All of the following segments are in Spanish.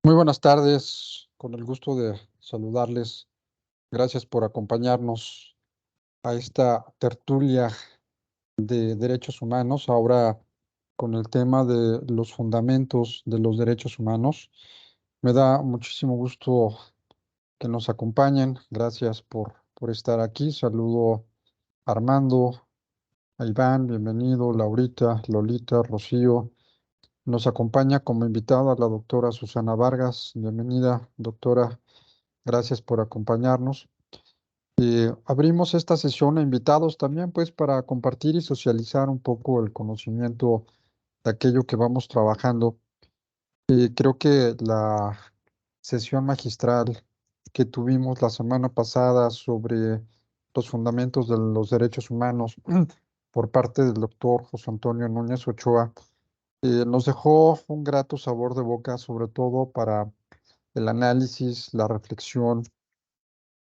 Muy buenas tardes, con el gusto de saludarles. Gracias por acompañarnos a esta tertulia de derechos humanos, ahora con el tema de los fundamentos de los derechos humanos. Me da muchísimo gusto que nos acompañen. Gracias por estar aquí. Saludo a Armando, a Iván, bienvenido, Laurita, Lolita, Rocío. Nos acompaña como invitada la doctora Susana Vargas. Bienvenida, doctora. Gracias por acompañarnos. Abrimos esta sesión a invitados también, pues, para compartir y socializar un poco el conocimiento de aquello que vamos trabajando. Creo que la sesión magistral que tuvimos la semana pasada sobre los fundamentos de los derechos humanos por parte del doctor José Antonio Núñez Ochoa nos dejó un grato sabor de boca, sobre todo para el análisis, la reflexión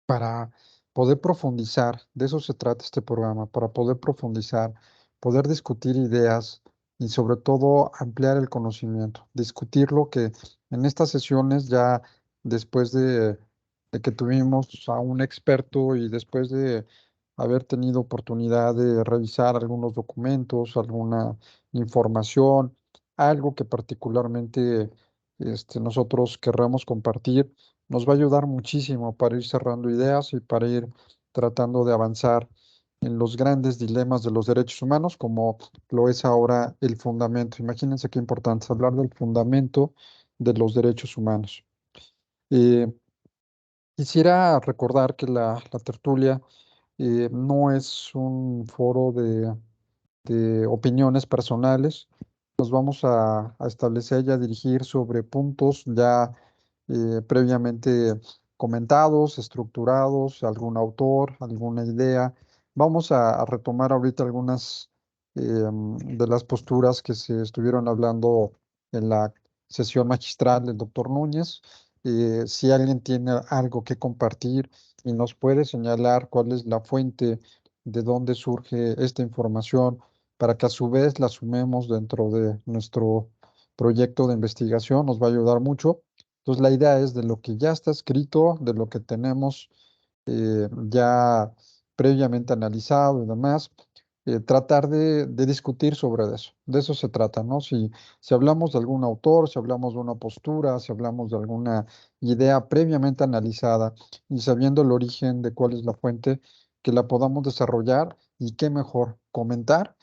para poder profundizar, de eso se trata este programa, para poder profundizar, poder discutir ideas y sobre todo ampliar el conocimiento, discutir lo que en estas sesiones ya después de que tuvimos a un experto y después de haber tenido oportunidad de revisar algunos documentos, alguna información, algo que particularmente nosotros querramos compartir nos va a ayudar muchísimo para ir cerrando ideas y para ir tratando de avanzar en los grandes dilemas de los derechos humanos, como lo es ahora el fundamento. Imagínense qué importante es hablar del fundamento de los derechos humanos. Eh, Quisiera recordar que la tertulia no es un foro de opiniones personales. Nos vamos a establecer y a dirigir sobre puntos ya previamente comentados, estructurados, algún autor, alguna idea. Vamos a retomar ahorita algunas de las posturas que se estuvieron hablando en la sesión magistral del doctor Núñez. Si alguien tiene algo que compartir y nos puede señalar cuál es la fuente de dónde surge esta información para que a su vez la sumemos dentro de nuestro proyecto de investigación, nos va a ayudar mucho. Entonces, la idea es de lo que ya está escrito, de lo que tenemos ya previamente analizado y demás, tratar de discutir sobre eso. De eso se trata, ¿no? Si hablamos de algún autor, si hablamos de una postura, si hablamos de alguna idea previamente analizada y sabiendo el origen de cuál es la fuente, que la podamos desarrollar y qué mejor comentar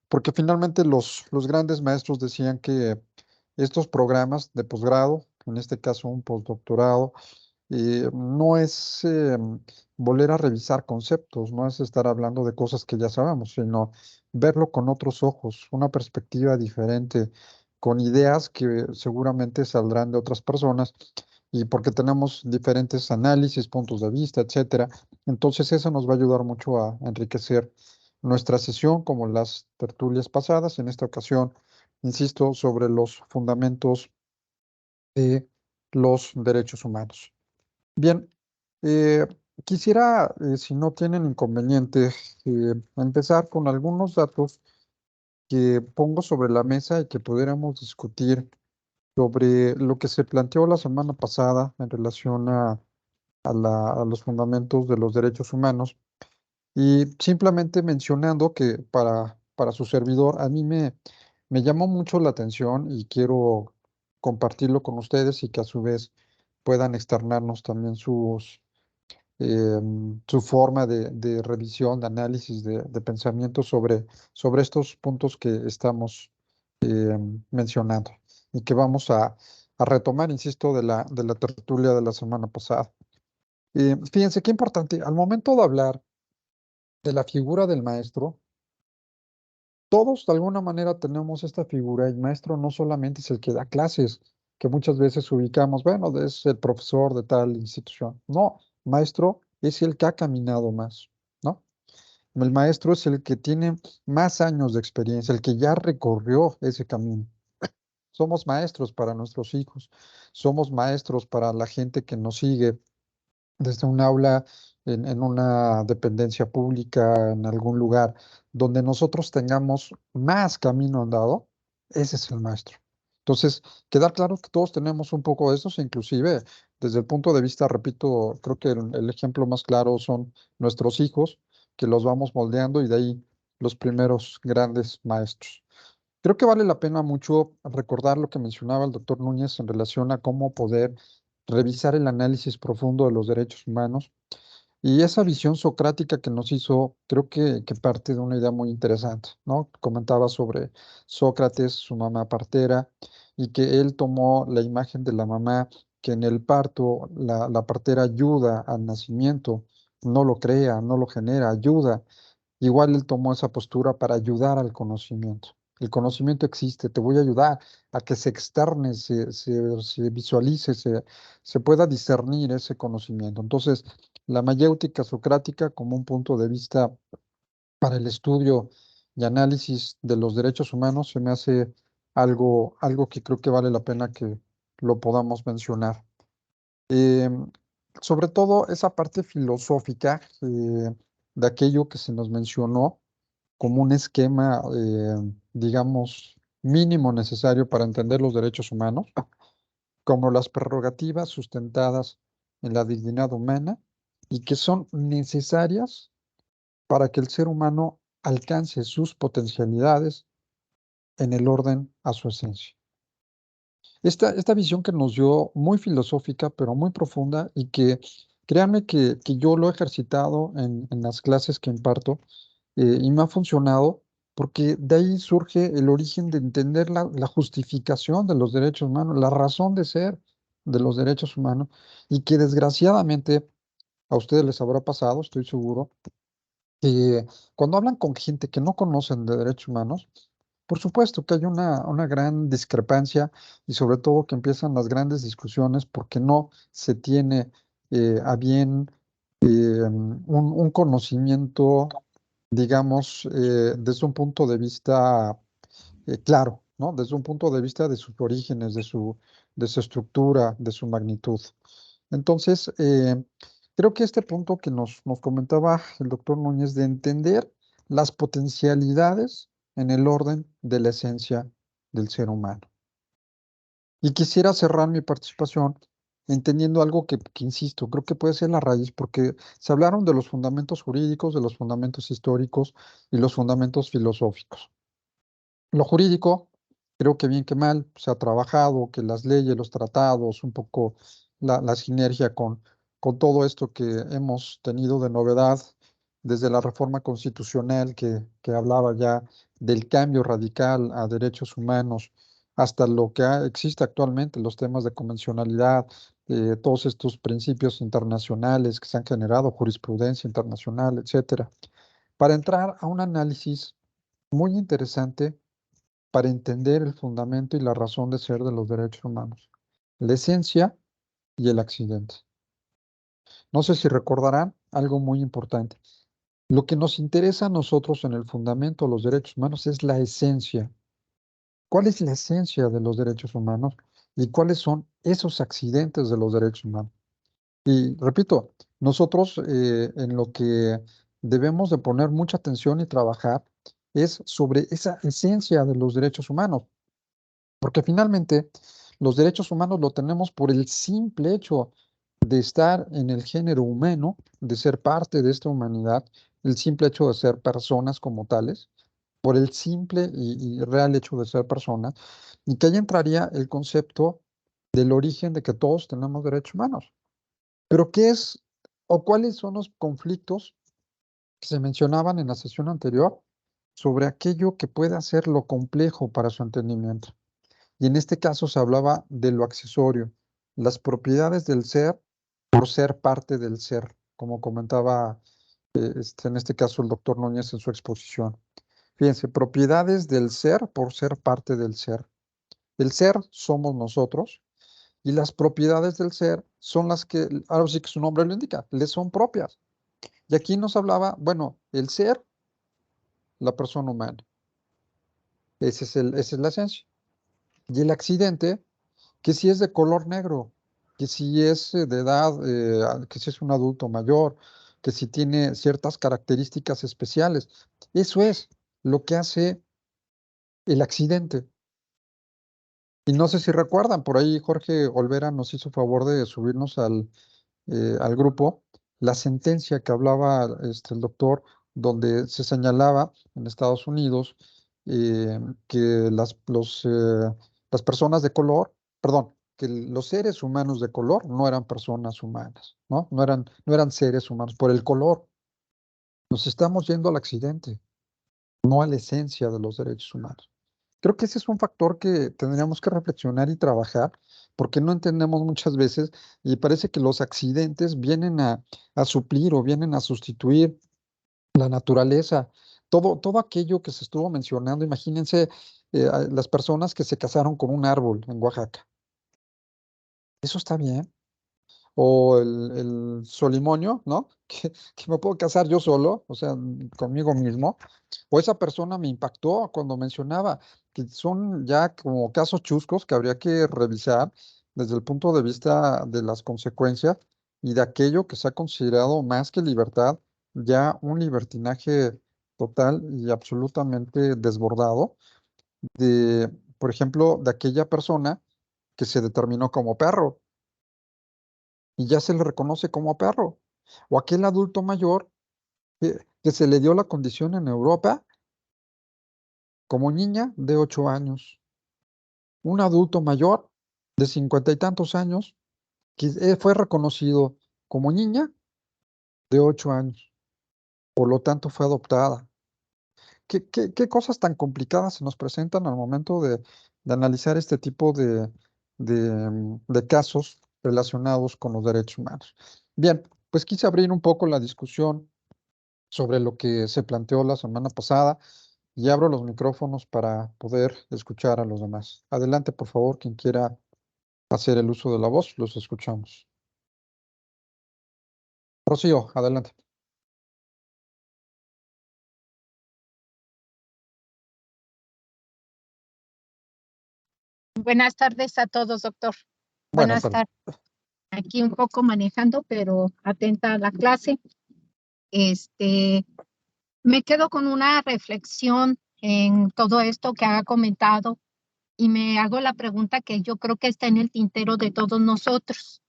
porque finalmente los grandes maestros decían que estos programas de posgrado, en este caso un postdoctorado, no es volver a revisar conceptos, no es estar hablando de cosas que ya sabemos, sino verlo con otros ojos, una perspectiva diferente, con ideas que seguramente saldrán de otras personas y porque tenemos diferentes análisis, puntos de vista, etcétera. Entonces eso nos va a ayudar mucho a enriquecer nuestra sesión, como las tertulias pasadas, en esta ocasión, insisto, sobre los fundamentos de los derechos humanos. Bien, eh, quisiera, si no tienen inconveniente, empezar con algunos datos que pongo sobre la mesa y que pudiéramos discutir sobre lo que se planteó la semana pasada en relación a los fundamentos de los derechos humanos. Y simplemente mencionando que para su servidor, a mí me llamó mucho la atención y quiero compartirlo con ustedes y que a su vez puedan externarnos también su forma de revisión, de análisis, de pensamiento sobre estos puntos que estamos mencionando y que vamos a retomar, insisto, de la tertulia de la semana pasada. Fíjense qué importante, al momento de hablar de la figura del maestro, todos de alguna manera tenemos esta figura. El maestro no solamente es el que da clases, que muchas veces ubicamos, bueno, es el profesor de tal institución. No, maestro es el que ha caminado más, ¿no? El maestro es el que tiene más años de experiencia, el que ya recorrió ese camino. Somos maestros para nuestros hijos, somos maestros para la gente que nos sigue desde un aula, en una dependencia pública, en algún lugar donde nosotros tengamos más camino andado, ese es el maestro. Entonces, quedar claro que todos tenemos un poco de esos, inclusive desde el punto de vista, repito, creo que el ejemplo más claro son nuestros hijos, que los vamos moldeando y de ahí los primeros grandes maestros. Creo que vale la pena mucho recordar lo que mencionaba el doctor Núñez en relación a cómo poder revisar el análisis profundo de los derechos humanos y esa visión socrática que nos hizo, creo que parte de una idea muy interesante, ¿no? Comentaba sobre Sócrates, su mamá partera, y que él tomó la imagen de la mamá que en el parto la partera ayuda al nacimiento, no lo crea, no lo genera, ayuda. Igual él tomó esa postura para ayudar al conocimiento. El conocimiento existe, te voy a ayudar a que se externe, se visualice, se pueda discernir ese conocimiento. Entonces, la mayéutica socrática como un punto de vista para el estudio y análisis de los derechos humanos se me hace algo que creo que vale la pena que lo podamos mencionar. Em, Sobre todo esa parte filosófica de aquello que se nos mencionó como un esquema, digamos, mínimo necesario para entender los derechos humanos, como las prerrogativas sustentadas en la dignidad humana y que son necesarias para que el ser humano alcance sus potencialidades en el orden a su esencia. Esta visión que nos dio muy filosófica, pero muy profunda y que créanme que yo lo he ejercitado en las clases que imparto y me ha funcionado porque de ahí surge el origen de entender la justificación de los derechos humanos, la razón de ser de los derechos humanos y que desgraciadamente a ustedes les habrá pasado, estoy seguro, que cuando hablan con gente que no conocen de derechos humanos, por supuesto que hay una gran discrepancia y sobre todo que empiezan las grandes discusiones porque no se tiene a bien un conocimiento, digamos, desde un punto de vista claro, ¿no? Desde un punto de vista de sus orígenes, de su estructura, de su magnitud. Entonces, creo que este punto que nos comentaba el doctor Núñez de entender las potencialidades en el orden de la esencia del ser humano. Y quisiera cerrar mi participación entendiendo algo que insisto, creo que puede ser la raíz, porque se hablaron de los fundamentos jurídicos, de los fundamentos históricos y los fundamentos filosóficos. Lo jurídico, creo que bien que mal, se ha trabajado, que las leyes, los tratados, un poco la sinergia con todo esto que hemos tenido de novedad desde la reforma constitucional que hablaba ya del cambio radical a derechos humanos, hasta lo que existe actualmente, los temas de convencionalidad, todos estos principios internacionales que se han generado, jurisprudencia internacional, etcétera, para entrar a un análisis muy interesante para entender el fundamento y la razón de ser de los derechos humanos, la esencia y el accidente. No sé si recordarán algo muy importante. Lo que nos interesa a nosotros en el fundamento de los derechos humanos es la esencia. ¿Cuál es la esencia de los derechos humanos y cuáles son esos accidentes de los derechos humanos? Y repito, nosotros en lo que debemos de poner mucha atención y trabajar es sobre esa esencia de los derechos humanos. Porque finalmente los derechos humanos lo tenemos por el simple hecho de estar en el género humano, de ser parte de esta humanidad, el simple hecho de ser personas como tales, por el simple y real hecho de ser personas, y que ahí entraría el concepto del origen de que todos tenemos derechos humanos. Pero ¿qué es o cuáles son los conflictos que se mencionaban en la sesión anterior sobre aquello que puede hacer lo complejo para su entendimiento? Y en este caso se hablaba de lo accesorio, las propiedades del ser por ser parte del ser, como comentaba en este caso el doctor Núñez en su exposición. Fíjense, propiedades del ser por ser parte del ser. El ser somos nosotros y las propiedades del ser son las que, ahora sí que su nombre lo indica, le son propias. Y aquí nos hablaba, bueno, el ser, la persona humana, esa es la esencia. Y el accidente que si es de color negro, que si es de edad, que si es un adulto mayor, que si tiene ciertas características especiales. Eso es lo que hace el accidente. Y no sé si recuerdan, por ahí Jorge Olvera nos hizo favor de subirnos al grupo la sentencia que hablaba el doctor, donde se señalaba en Estados Unidos eh, que las personas de color, perdón, que los seres humanos de color no eran personas humanas, ¿no? No eran seres humanos por el color. Nos estamos yendo al accidente, no a la esencia de los derechos humanos. Creo que ese es un factor que tendríamos que reflexionar y trabajar, porque no entendemos muchas veces y parece que los accidentes vienen a suplir o vienen a sustituir la naturaleza. Todo aquello que se estuvo mencionando, imagínense las personas que se casaron con un árbol en Oaxaca. Eso está bien. O el solimonio, ¿no? Que me puedo casar yo solo, o sea, conmigo mismo. O esa persona me impactó cuando mencionaba que son ya como casos chuscos que habría que revisar desde el punto de vista de las consecuencias y de aquello que se ha considerado más que libertad, ya un libertinaje total y absolutamente desbordado de, por ejemplo, de aquella persona que se determinó como perro y ya se le reconoce como perro. O aquel adulto mayor que se le dio la condición en Europa como niña de 8 años. Un adulto mayor de 50 y tantos años que fue reconocido como niña de 8 años. Por lo tanto, fue adoptada. ¿Qué cosas tan complicadas se nos presentan al momento de analizar este tipo de casos relacionados con los derechos humanos? Bien, pues quise abrir un poco la discusión sobre lo que se planteó la semana pasada y abro los micrófonos para poder escuchar a los demás. Adelante, por favor, quien quiera hacer el uso de la voz, los escuchamos. Rocío, adelante. Buenas tardes a todos, doctor. Buenas Buenas tardes. tardes. Aquí un poco manejando, pero atenta a la clase. Este, Me quedo con una reflexión en todo esto que ha comentado y me hago la pregunta que yo creo que está en el tintero de todos nosotros.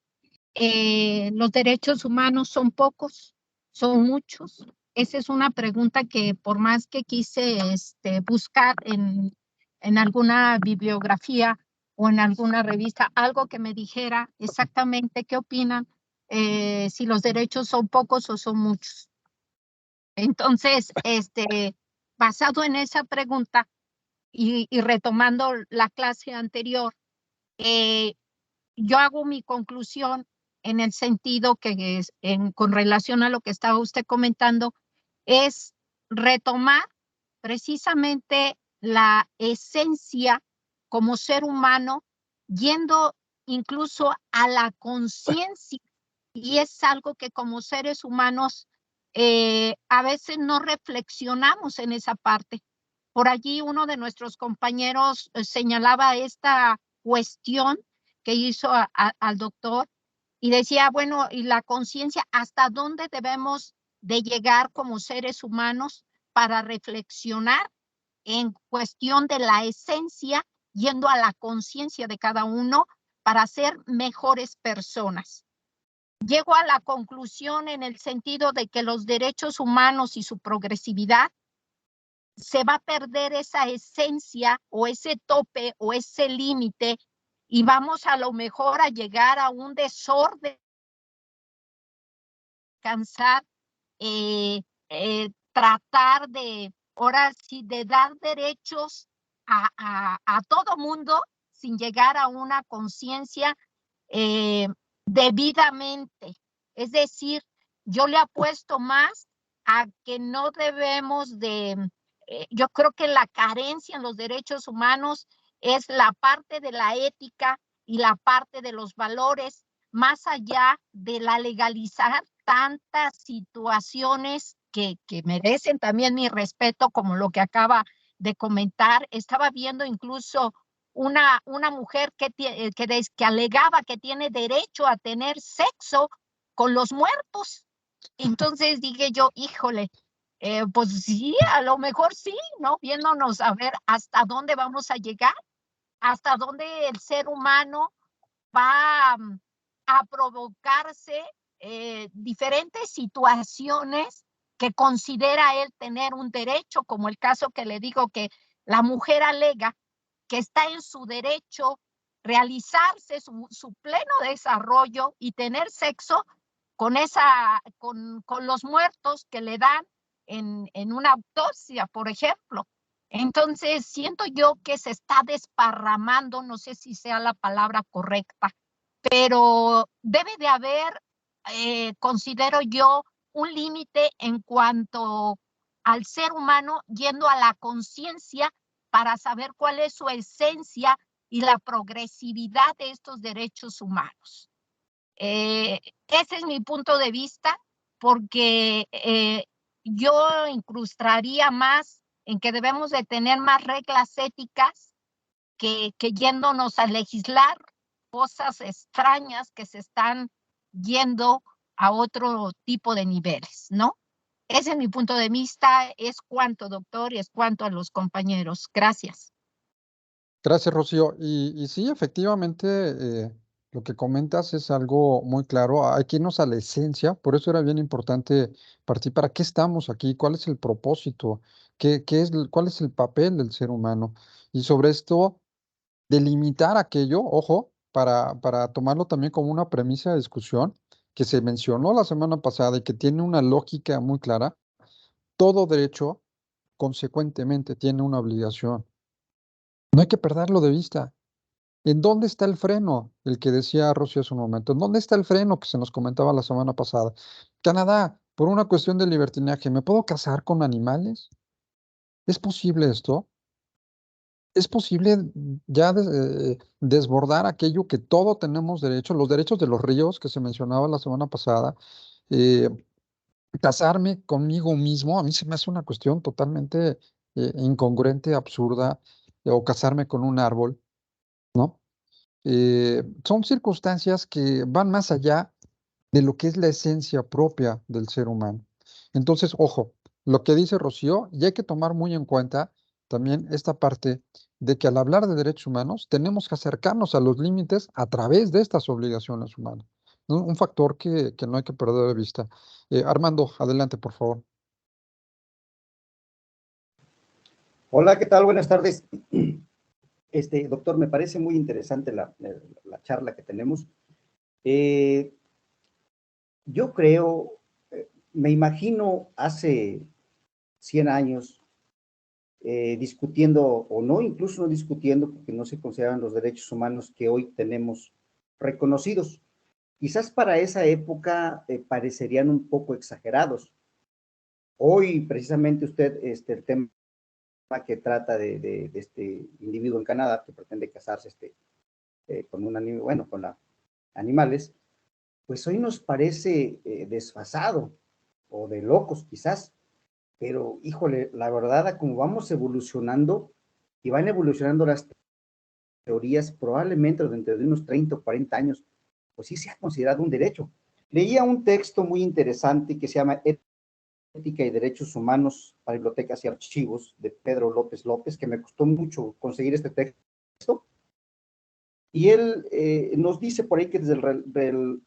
¿Los derechos humanos son pocos? ¿Son muchos? Esa es una pregunta que por más que quise buscar en alguna bibliografía o en alguna revista, algo que me dijera exactamente qué opinan, si los derechos son pocos o son muchos. Entonces, basado en esa pregunta y retomando la clase anterior, eh, yo hago mi conclusión en el sentido que con relación a lo que estaba usted comentando, es retomar precisamente la esencia como ser humano, yendo incluso a la conciencia, y es algo que como seres humanos a veces no reflexionamos en esa parte. Por allí uno de nuestros compañeros señalaba esta cuestión que hizo al doctor y decía, bueno, y la conciencia, ¿hasta dónde debemos de llegar como seres humanos para reflexionar en cuestión de la esencia, yendo a la conciencia de cada uno para ser mejores personas? Llego a la conclusión en el sentido de que los derechos humanos y su progresividad se va a perder esa esencia o ese tope o ese límite y vamos a lo mejor a llegar a un desorden, cansar, tratar de, ahora sí, de dar derechos a todo mundo sin llegar a una conciencia eh, debidamente. Es decir, yo le apuesto más a que no debemos de, yo creo que la carencia en los derechos humanos es la parte de la ética y la parte de los valores, más allá de la legalizar tantas situaciones que merecen también mi respeto, como lo que acaba de comentar. Estaba viendo incluso una mujer que alegaba que tiene derecho a tener sexo con los muertos. Entonces dije yo, híjole, pues sí, a lo mejor sí, ¿no? Viéndonos a ver hasta dónde vamos a llegar. hasta dónde el ser humano va a provocarse diferentes situaciones que considera él tener un derecho, como el caso que le digo que la mujer alega que está en su derecho realizarse su pleno desarrollo y tener sexo con los muertos que le dan en una autopsia, por ejemplo. Entonces, siento yo que se está desparramando, no sé si sea la palabra correcta, pero debe de haber, considero yo, un límite en cuanto al ser humano yendo a la conciencia para saber cuál es su esencia y la progresividad de estos derechos humanos. Ese es mi punto de vista, porque yo incrustaría más en que debemos de tener más reglas éticas que yéndonos a legislar cosas extrañas que se están yendo a otro tipo de niveles, ¿no? Ese es mi punto de vista, es cuanto, doctor, y es cuanto a los compañeros. Gracias. Gracias, Rocío. Y sí, efectivamente, lo que comentas es algo muy claro. Hay que irnos a la esencia, por eso era bien importante partir. ¿Para qué estamos aquí? ¿Cuál es el propósito? ¿Cuál es el papel del ser humano? Y sobre esto, delimitar aquello, ojo, para tomarlo también como una premisa de discusión que se mencionó la semana pasada y que tiene una lógica muy clara. Todo derecho, consecuentemente, tiene una obligación. No hay que perderlo de vista. ¿En dónde está el freno? El que decía Rocío hace un momento. ¿En dónde está el freno que se nos comentaba la semana pasada? Canadá, por una cuestión de libertinaje, ¿me puedo casar con animales? ¿Es posible esto? ¿Es posible ya desbordar aquello que todo tenemos derecho, los derechos de los ríos que se mencionaba la semana pasada? Eh, Casarme conmigo mismo, a mí se me hace una cuestión totalmente incongruente, absurda, o casarme con un árbol, ¿no? Son circunstancias que van más allá de lo que es la esencia propia del ser humano. Entonces, ojo, lo que dice Rocío, y hay que tomar muy en cuenta también esta parte de que al hablar de derechos humanos tenemos que acercarnos a los límites a través de estas obligaciones humanas. Un factor que no hay que perder de vista. Armando, adelante, por favor. Hola, ¿qué tal? Buenas tardes. Doctor, me parece muy interesante la charla que tenemos. Eh, yo creo, me imagino hace 100 años discutiendo, o no, incluso no discutiendo, porque no se consideran los derechos humanos que hoy tenemos reconocidos. Quizás para esa época parecerían un poco exagerados. Hoy, precisamente usted, el tema que trata de este individuo en Canadá que pretende casarse con un animal, bueno, con animales, pues hoy nos parece desfasado o de locos quizás, pero híjole, la verdad, como vamos evolucionando y van evolucionando las teorías, probablemente dentro de unos 30 o 40 años, pues sí se ha considerado un derecho. Leía un texto muy interesante que se llama Ética y Derechos Humanos para Bibliotecas y Archivos de Pedro López López, que me costó mucho conseguir este texto. Y él nos dice por ahí que desde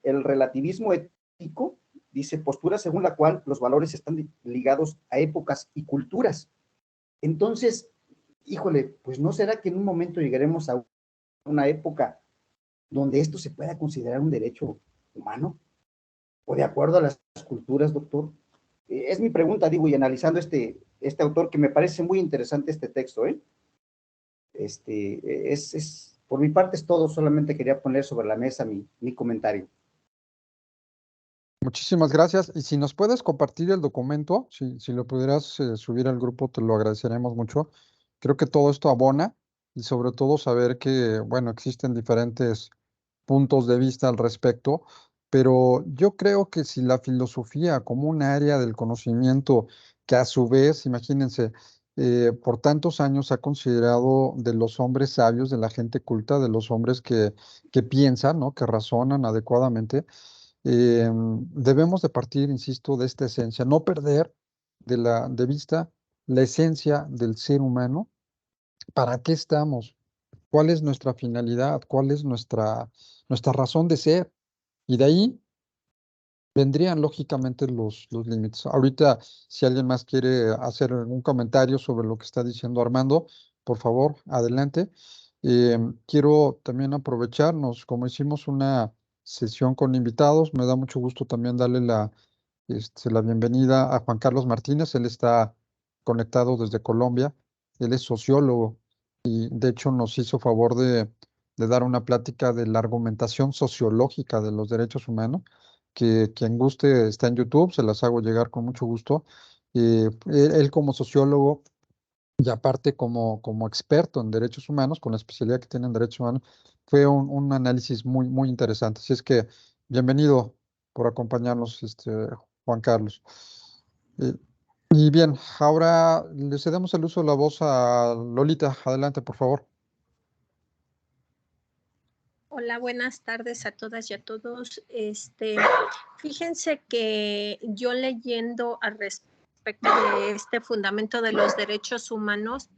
el relativismo ético, dice postura según la cual los valores están ligados a épocas y culturas. Entonces, híjole, pues ¿no será que en un momento llegaremos a una época donde esto se pueda considerar un derecho humano? ¿O de acuerdo a las culturas, doctor? Es mi pregunta, digo, y analizando este autor que me parece muy interesante este texto, ¿eh? Por mi parte es todo, solamente quería poner sobre la mesa mi comentario. Muchísimas gracias. Y si nos puedes compartir el documento, si lo pudieras subir al grupo, te lo agradeceremos mucho. Creo que todo esto abona y sobre todo saber que, bueno, existen diferentes puntos de vista al respecto, pero yo creo que si la filosofía como un área del conocimiento que a su vez, imagínense, por tantos años se ha considerado de los hombres sabios, de la gente culta, de los hombres que piensan, ¿no? Que razonan adecuadamente, debemos de partir, insisto, de esta esencia, no perder de vista la esencia del ser humano. ¿Para qué estamos? cuál es nuestra finalidad, cuál es nuestra razón de ser. Y de ahí vendrían lógicamente los límites. Ahorita, si alguien más quiere hacer algún comentario sobre lo que está diciendo Armando, por favor, adelante. Quiero también aprovecharnos, como hicimos una sesión con invitados, me da mucho gusto también darle la bienvenida a Juan Carlos Martínez. Él está conectado desde Colombia. Él es sociólogo y de hecho nos hizo favor de dar una plática de la argumentación sociológica de los derechos humanos, que quien guste está en YouTube, se las hago llegar con mucho gusto. Él como sociólogo y aparte como experto en derechos humanos, con la especialidad que tiene en derechos humanos, fue un análisis muy interesante. Así es que bienvenido por acompañarnos, Juan Carlos. Eh, y bien, ahora le cedemos el uso de la voz a Lolita. Adelante, por favor. Hola, buenas tardes a todas y a todos. Fíjense que yo leyendo al respecto de este fundamento de los derechos humanos,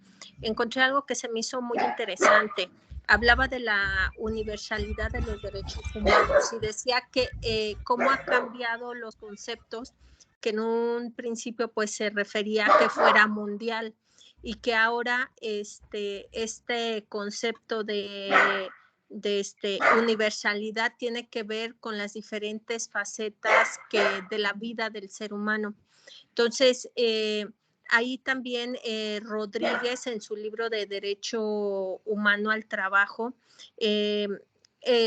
encontré algo que se me hizo muy interesante. Hablaba de la universalidad de los derechos humanos y decía que cómo ha cambiado los conceptos, que en un principio pues se refería a que fuera mundial y que ahora este concepto de universalidad tiene que ver con las diferentes facetas de la vida del ser humano. Entonces, ahí también Rodríguez en su libro de Derecho Humano al Trabajo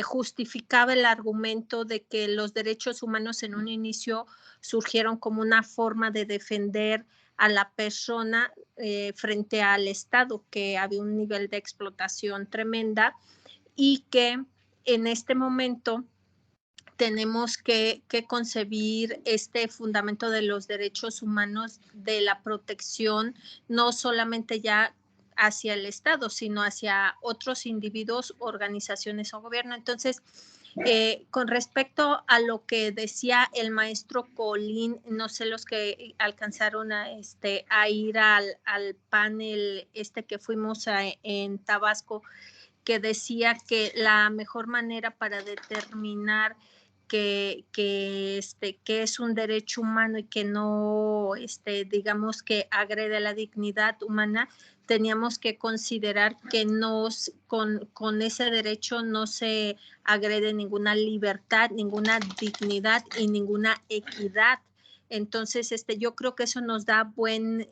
justificaba el argumento de que los derechos humanos en un inicio surgieron como una forma de defender a la persona frente al Estado, que había un nivel de explotación tremenda y que en este momento tenemos que concebir este fundamento de los derechos humanos, de la protección, no solamente ya hacia el Estado, sino hacia otros individuos, organizaciones o gobierno. Entonces, con respecto a lo que decía el maestro Colín, no sé los que alcanzaron a ir al panel que fuimos en Tabasco, que decía que la mejor manera para determinar que es un derecho humano y que no, digamos que agrede a la dignidad humana, teníamos que considerar que con ese derecho no se agrede ninguna libertad, ninguna dignidad y ninguna equidad. Entonces, yo creo que eso nos da buen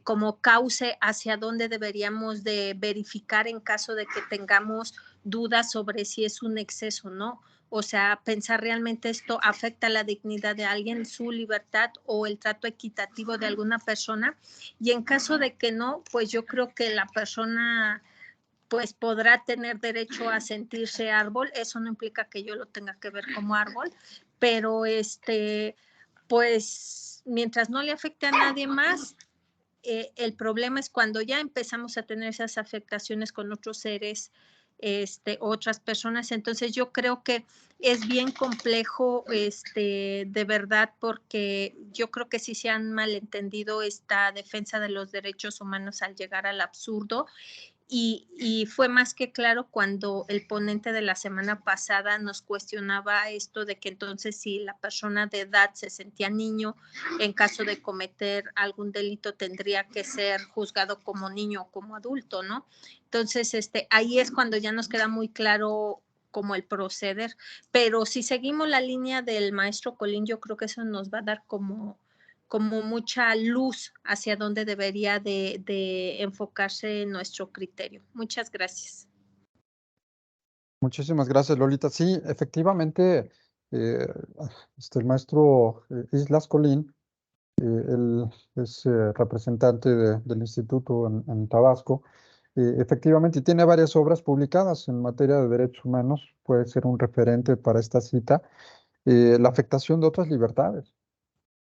como cauce hacia dónde deberíamos de verificar en caso de que tengamos dudas sobre si es un exceso, ¿no? O sea, pensar realmente esto afecta a la dignidad de alguien, su libertad o el trato equitativo de alguna persona. Y en caso de que no, pues yo creo que la persona pues podrá tener derecho a sentirse árbol. Eso no implica que yo lo tenga que ver como árbol, pero pues mientras no le afecte a nadie más, el problema es cuando ya empezamos a tener esas afectaciones con otros seres, otras personas. Entonces yo creo que es bien complejo, de verdad, porque yo creo que sí se han malentendido esta defensa de los derechos humanos al llegar al absurdo. Y fue más que claro cuando el ponente de la semana pasada nos cuestionaba esto de que entonces si la persona de edad se sentía niño, en caso de cometer algún delito tendría que ser juzgado como niño o como adulto, ¿no? Entonces, ahí es cuando ya nos queda muy claro como el proceder. Pero si seguimos la línea del maestro Colín, yo creo que eso nos va a dar como mucha luz hacia dónde debería de enfocarse nuestro criterio. Muchas gracias. Muchísimas gracias, Lolita. Sí, efectivamente, el maestro Islas Colín, él es representante del instituto en Tabasco. Efectivamente, tiene varias obras publicadas en materia de derechos humanos. Puede ser un referente para esta cita. La afectación de otras libertades.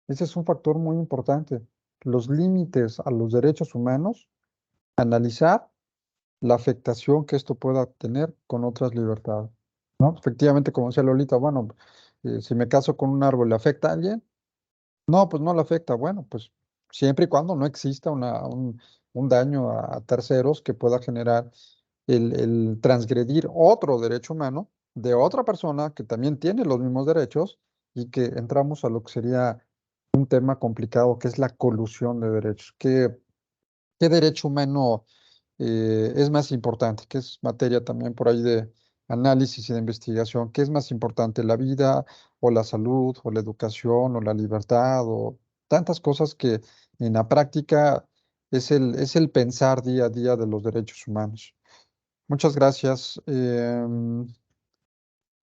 Ese es un factor muy importante. Los límites a los derechos humanos, analizar la afectación que esto pueda tener con otras libertades, ¿no? Efectivamente, como decía Lolita, bueno, si me caso con un árbol, ¿le afecta a alguien? No, pues no le afecta. Bueno, pues siempre y cuando no exista un daño a terceros que pueda generar el transgredir otro derecho humano de otra persona que también tiene los mismos derechos y que entramos a lo que sería un tema complicado que es la colusión de derechos. ¿Qué derecho humano es más importante? ¿Qué es materia también por ahí de análisis y de investigación? ¿Qué es más importante, la vida o la salud o la educación o la libertad o tantas cosas que en la práctica es el pensar día a día de los derechos humanos? Muchas gracias.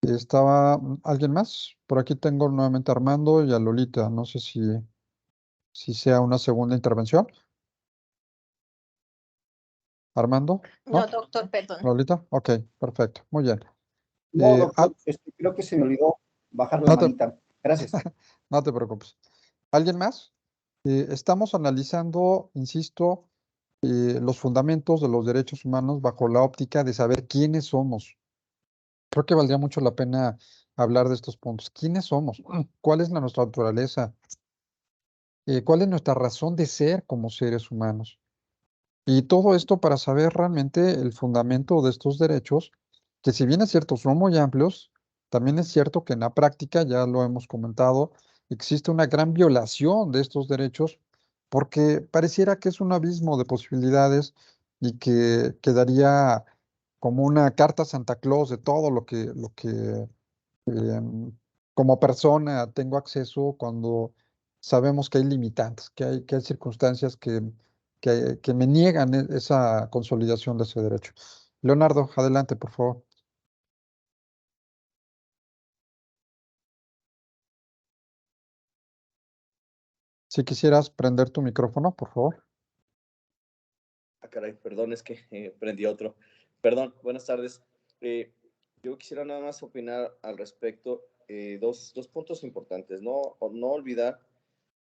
Estaba alguien más. Por aquí tengo nuevamente a Armando y a Lolita. No sé si sea una segunda intervención. Armando, No, ¿no? doctor, perdón. Lolita, ok, perfecto, muy bien. No, Eh, doctor, creo que se me olvidó bajar la no te, manita. Gracias. no te preocupes. ¿Alguien más? Estamos analizando, insisto, los fundamentos de los derechos humanos bajo la óptica de saber quiénes somos. Creo que valdría mucho la pena hablar de estos puntos. ¿Quiénes somos? ¿Cuál es nuestra naturaleza? ¿Cuál es nuestra razón de ser como seres humanos? Y todo esto para saber realmente el fundamento de estos derechos, que si bien es cierto, son muy amplios, también es cierto que en la práctica, ya lo hemos comentado, existe una gran violación de estos derechos porque pareciera que es un abismo de posibilidades y que quedaría como una carta Santa Claus de todo lo que como persona tengo acceso cuando sabemos que hay limitantes, que hay circunstancias que me niegan esa consolidación de ese derecho. Leonardo, adelante, por favor. Si quisieras prender tu micrófono, por favor. Ah, caray, perdón, es que prendí otro. Perdón, buenas tardes. Yo quisiera nada más opinar al respecto, dos puntos importantes, ¿no? No olvidar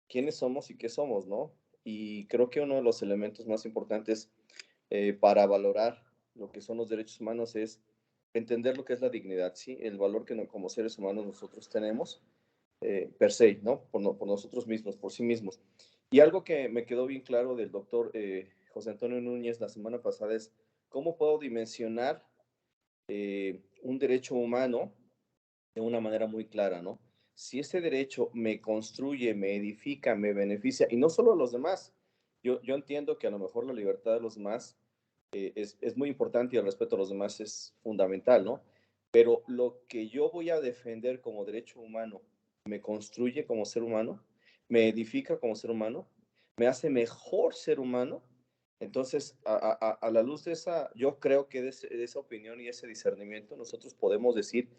quiénes somos y qué somos, ¿no? Y creo que uno de los elementos más importantes para valorar lo que son los derechos humanos es entender lo que es la dignidad, ¿sí? El valor que como seres humanos nosotros tenemos per se, ¿no? Por nosotros mismos, por sí mismos. Y algo que me quedó bien claro del doctor José Antonio Núñez la semana pasada es cómo puedo dimensionar un derecho humano de una manera muy clara, ¿no? Si ese derecho me construye, me edifica, me beneficia, y no solo a los demás, yo entiendo que a lo mejor la libertad de los demás es muy importante y el respeto a los demás es fundamental, ¿no? Pero lo que yo voy a defender como derecho humano me construye como ser humano, me edifica como ser humano, me hace mejor ser humano. Entonces, a la luz de esa, yo creo que de esa opinión y ese discernimiento, nosotros podemos decir,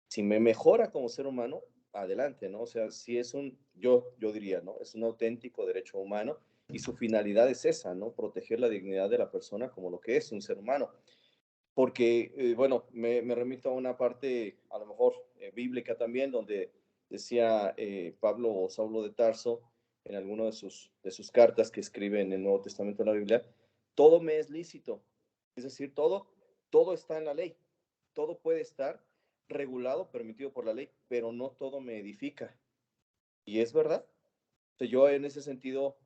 si me mejora como ser humano, adelante, ¿no? O sea, si es yo diría, ¿no? Es un auténtico derecho humano y su finalidad es esa, ¿no? Proteger la dignidad de la persona como lo que es un ser humano. Porque, bueno, me remito a una parte, a lo mejor bíblica también, donde decía Pablo o Saulo de Tarso, en alguna de sus cartas que escribe en el Nuevo Testamento de la Biblia, todo me es lícito. Es decir, todo está en la ley. Todo puede estar regulado, permitido por la ley, pero no todo me edifica. Y es verdad. Yo en ese sentido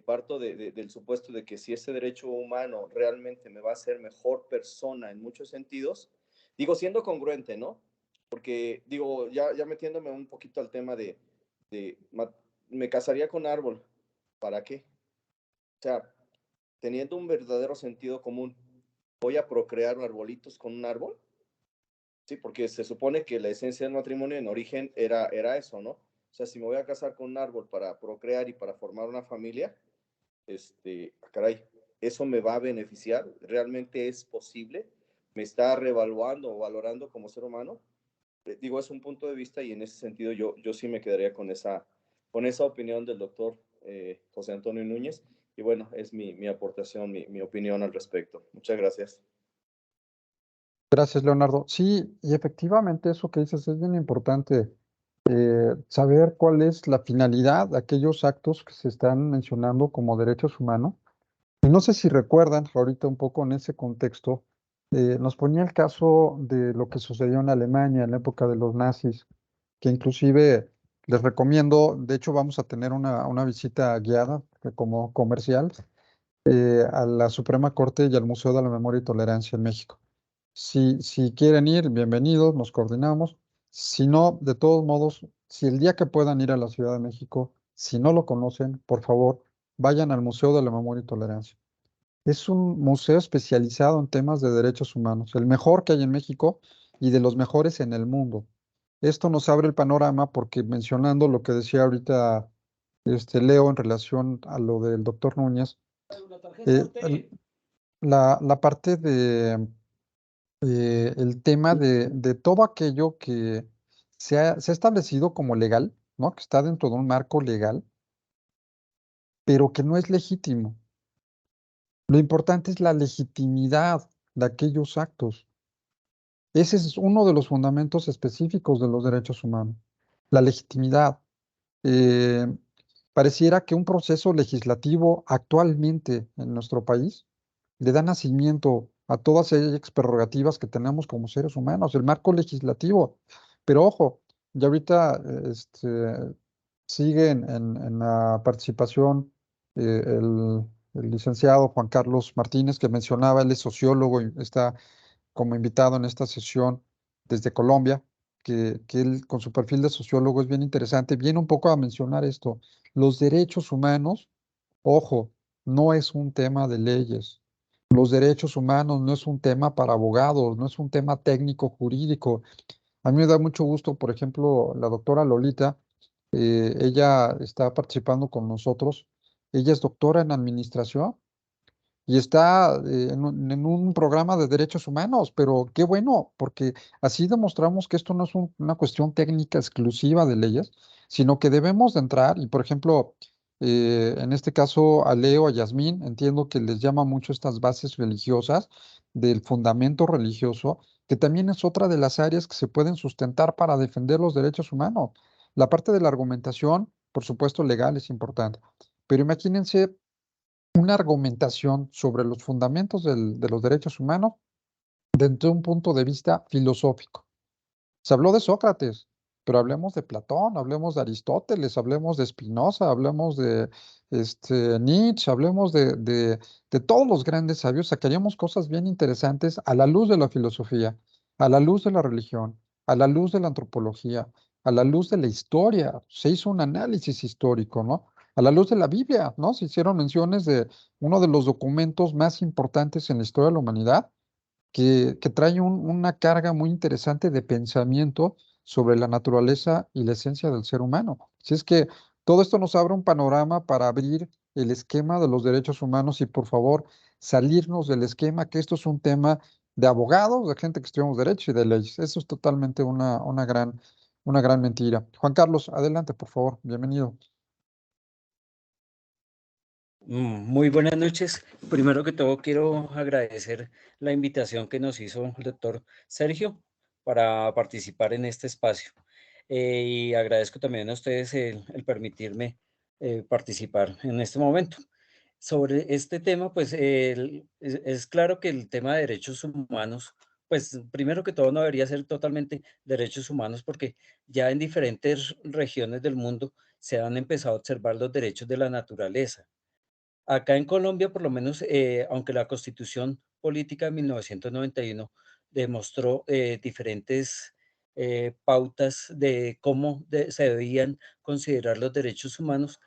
parto del supuesto de que si ese derecho humano realmente me va a hacer mejor persona en muchos sentidos, digo, siendo congruente, ¿no? Porque digo, ya metiéndome un poquito al tema de me casaría con árbol, ¿para qué? O sea, teniendo un verdadero sentido común, ¿voy a procrear arbolitos con un árbol? Sí, porque se supone que la esencia del matrimonio en origen era eso, ¿no? O sea, si me voy a casar con un árbol para procrear y para formar una familia, caray, ¿eso me va a beneficiar? ¿Realmente es posible? ¿Me está revaluando o valorando como ser humano? Digo, es un punto de vista y en ese sentido yo sí me quedaría con esa opinión del doctor José Antonio Núñez. Y bueno, es mi aportación, mi opinión al respecto. Muchas gracias. Gracias, Leonardo. Sí, y efectivamente eso que dices es bien importante, saber cuál es la finalidad de aquellos actos que se están mencionando como derechos humanos. Y no sé si recuerdan ahorita un poco en ese contexto, nos ponía el caso de lo que sucedió en Alemania en la época de los nazis, que inclusive les recomiendo, de hecho vamos a tener una visita guiada como comercial, a la Suprema Corte y al Museo de la Memoria y Tolerancia en México. Si quieren ir, bienvenidos, nos coordinamos. Si no, de todos modos, si el día que puedan ir a la Ciudad de México, si no lo conocen, por favor, vayan al Museo de la Memoria y Tolerancia. Es un museo especializado en temas de derechos humanos, el mejor que hay en México y de los mejores en el mundo. Esto nos abre el panorama porque mencionando lo que decía ahorita Leo en relación a lo del doctor Núñez, la parte de el tema de todo aquello que se ha establecido como legal, ¿no? Que está dentro de un marco legal, pero que no es legítimo. Lo importante es la legitimidad de aquellos actos. Ese es uno de los fundamentos específicos de los derechos humanos, la legitimidad. Eh, Pareciera que un proceso legislativo actualmente en nuestro país le da nacimiento a todas aquellas prerrogativas que tenemos como seres humanos, el marco legislativo. Pero ojo, ya ahorita sigue en la participación el licenciado Juan Carlos Martínez, que mencionaba, él es sociólogo y está como invitado en esta sesión desde Colombia, que él con su perfil de sociólogo es bien interesante, viene un poco a mencionar esto. Los derechos humanos, ojo, no es un tema de leyes. Los derechos humanos no es un tema para abogados, no es un tema técnico jurídico. A mí me da mucho gusto, por ejemplo, la doctora Lolita, ella está participando con nosotros. Ella es doctora en administración y está en un programa de derechos humanos, pero qué bueno, porque así demostramos que esto no es una cuestión técnica exclusiva de leyes, sino que debemos de entrar, y por ejemplo, en este caso a Leo, a Yasmín, entiendo que les llama mucho estas bases religiosas del fundamento religioso, que también es otra de las áreas que se pueden sustentar para defender los derechos humanos. La parte de la argumentación, por supuesto, legal es importante, pero imagínense una argumentación sobre los fundamentos de los derechos humanos desde un punto de vista filosófico. Se habló de Sócrates, pero hablemos de Platón, hablemos de Aristóteles, hablemos de Spinoza, hablemos de Nietzsche, hablemos de todos los grandes sabios, sacaríamos cosas bien interesantes a la luz de la filosofía, a la luz de la religión, a la luz de la antropología, a la luz de la historia. Se hizo un análisis histórico, ¿no? A la luz de la Biblia, ¿no? Se hicieron menciones de uno de los documentos más importantes en la historia de la humanidad que trae una carga muy interesante de pensamiento sobre la naturaleza y la esencia del ser humano. Si es que todo esto nos abre un panorama para abrir el esquema de los derechos humanos y por favor salirnos del esquema que esto es un tema de abogados, de gente que estudiamos derecho y de leyes. Eso es totalmente una gran mentira. Juan Carlos, adelante, por favor. Bienvenido. Muy buenas noches. Primero que todo, quiero agradecer la invitación que nos hizo el doctor Sergio para participar en este espacio. Y agradezco también a ustedes el permitirme participar en este momento. Sobre este tema, pues es claro que el tema de derechos humanos, pues primero que todo no debería ser totalmente derechos humanos porque ya en diferentes regiones del mundo se han empezado a observar los derechos de la naturaleza. Acá en Colombia, por lo menos, aunque la Constitución Política de 1991 demostró diferentes pautas de cómo se debían considerar los derechos humanos,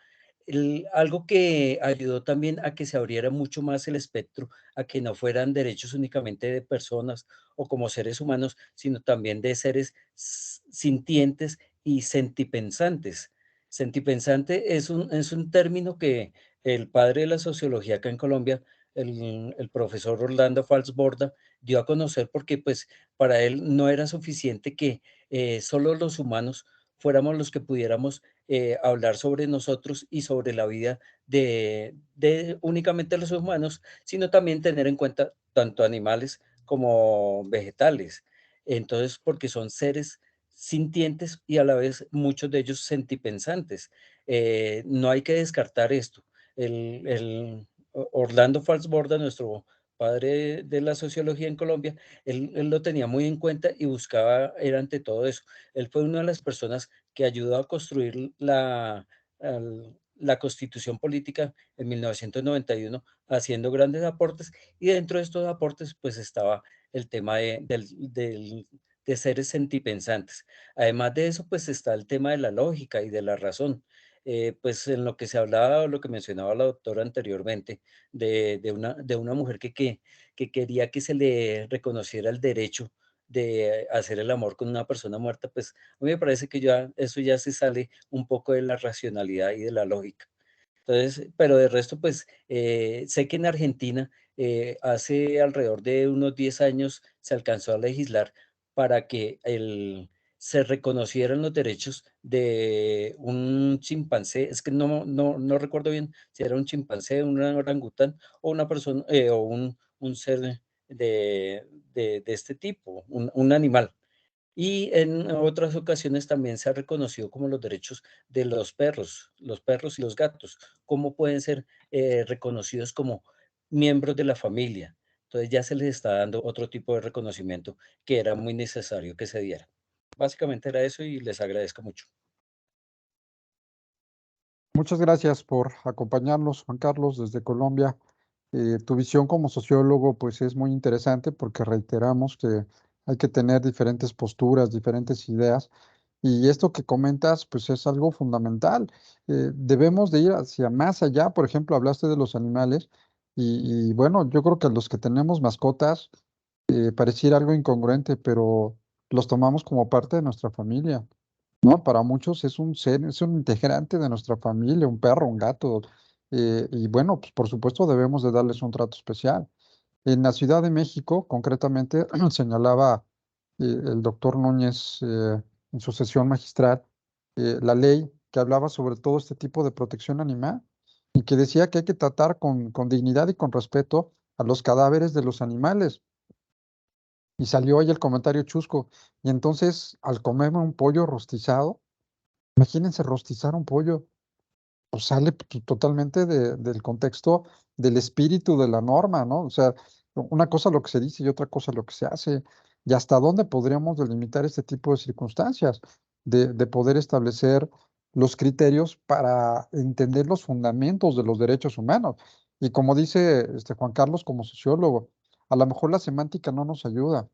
algo que ayudó también a que se abriera mucho más el espectro, a que no fueran derechos únicamente de personas o como seres humanos, sino también de seres sintientes y sentipensantes. Sentipensante es un término que el padre de la sociología acá en Colombia, el profesor Orlando Falsborda, dio a conocer porque pues para él no era suficiente que solo los humanos fuéramos los que pudiéramos hablar sobre nosotros y sobre la vida de únicamente los humanos, sino también tener en cuenta tanto animales como vegetales. Entonces, porque son seres sintientes y a la vez muchos de ellos sentipensantes. No hay que descartar esto. Orlando Falsborda, nuestro padre de la sociología en Colombia, él lo tenía muy en cuenta y buscaba, era ante todo eso. Él fue una de las personas que ayudó a construir la Constitución Política en 1991, haciendo grandes aportes, y dentro de estos aportes pues estaba el tema de seres sentipensantes. Además de eso, pues está el tema de la lógica y de la razón. Pues en lo que se hablaba, lo que mencionaba la doctora anteriormente, de una mujer que quería que se le reconociera el derecho de hacer el amor con una persona muerta, pues a mí me parece que ya eso ya se sale un poco de la racionalidad y de la lógica. Entonces, pero de resto, pues sé que en Argentina hace alrededor de unos 10 años se alcanzó a legislar para que se reconocieran los derechos de un chimpancé. Es que no recuerdo bien si era un chimpancé, un orangután o una persona o un ser de este tipo, un animal. Y en otras ocasiones también se ha reconocido como los derechos de los perros y los gatos, cómo pueden ser reconocidos como miembros de la familia. Entonces ya se les está dando otro tipo de reconocimiento que era muy necesario que se diera. Básicamente era eso y les agradezco mucho. Muchas gracias por acompañarnos, Juan Carlos, desde Colombia. Tu visión como sociólogo, pues es muy interesante porque reiteramos que hay que tener diferentes posturas, diferentes ideas. Y esto que comentas, pues es algo fundamental. Debemos de ir hacia más allá. Por ejemplo, hablaste de los animales y bueno, yo creo que los que tenemos mascotas pareciera algo incongruente, pero los tomamos como parte de nuestra familia. ¿No? Para muchos es un ser, es un integrante de nuestra familia, un perro, un gato. Y bueno, pues por supuesto debemos de darles un trato especial. En la Ciudad de México, concretamente, señalaba el doctor Núñez en su sesión magistral la ley que hablaba sobre todo este tipo de protección animal y que decía que hay que tratar con dignidad y con respeto a los cadáveres de los animales. Y salió ahí el comentario chusco. Y entonces, al comerme un pollo rostizado, imagínense rostizar un pollo, pues sale totalmente del contexto del espíritu de la norma, ¿no? O sea, una cosa lo que se dice y otra cosa lo que se hace. ¿Y hasta dónde podríamos delimitar este tipo de circunstancias? De poder establecer los criterios para entender los fundamentos de los derechos humanos. Y como dice Juan Carlos como sociólogo, a lo mejor la semántica no nos ayuda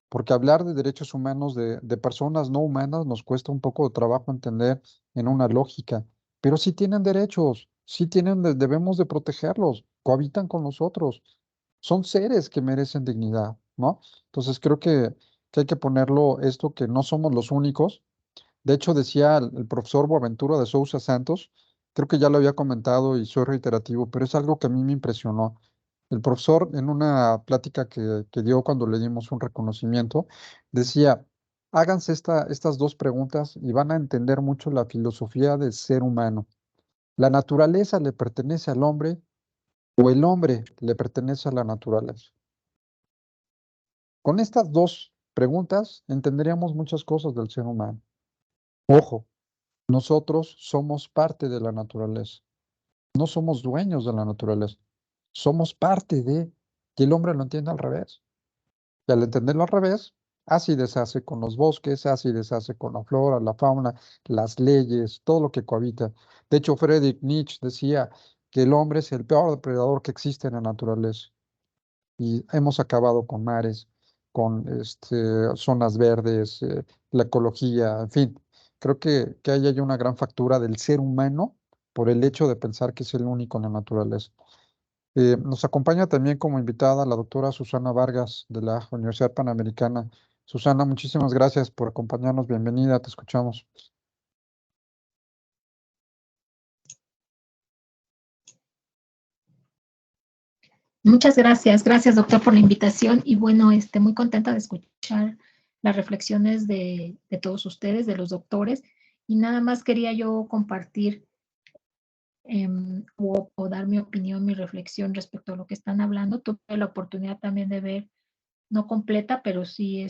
porque hablar de derechos humanos de personas no humanas nos cuesta un poco de trabajo entender en una lógica, pero sí tienen derechos, sí tienen, debemos de protegerlos, cohabitan con nosotros, son seres que merecen dignidad, ¿no? Entonces creo que hay que ponerlo esto que no somos los únicos. De hecho, decía el profesor Boaventura de Sousa Santos, creo que ya lo había comentado y soy reiterativo, pero es algo que a mí me impresionó. El profesor, en una plática que dio cuando le dimos un reconocimiento, decía, háganse estas dos preguntas y van a entender mucho la filosofía del ser humano. ¿La naturaleza le pertenece al hombre o el hombre le pertenece a la naturaleza? Con estas dos preguntas entenderíamos muchas cosas del ser humano. Ojo, nosotros somos parte de la naturaleza, no somos dueños de la naturaleza, somos parte de, y el hombre lo entiende al revés. Y al entenderlo al revés, hace y deshace con los bosques, hace y deshace con la flora, la fauna, las leyes, todo lo que cohabita. De hecho, Friedrich Nietzsche decía que el hombre es el peor depredador que existe en la naturaleza. Y hemos acabado con mares, con zonas verdes, la ecología, en fin. Creo que ahí hay una gran factura del ser humano por el hecho de pensar que es el único en la naturaleza. Nos acompaña también como invitada la doctora Susana Vargas de la Universidad Panamericana. Susana, muchísimas gracias por acompañarnos. Bienvenida, te escuchamos. Muchas gracias. Gracias, doctor, por la invitación. Y bueno, muy contenta de escuchar las reflexiones de todos ustedes, de los doctores. Y nada más quería yo compartir o dar mi opinión, mi reflexión respecto a lo que están hablando. Tuve la oportunidad también de ver, no completa, pero sí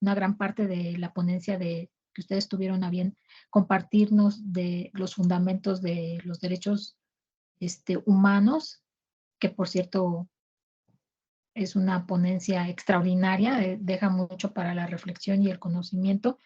una gran parte de la ponencia que ustedes tuvieron a bien compartirnos de los fundamentos de los derechos humanos, que por cierto es una ponencia extraordinaria, deja mucho para la reflexión y el conocimiento.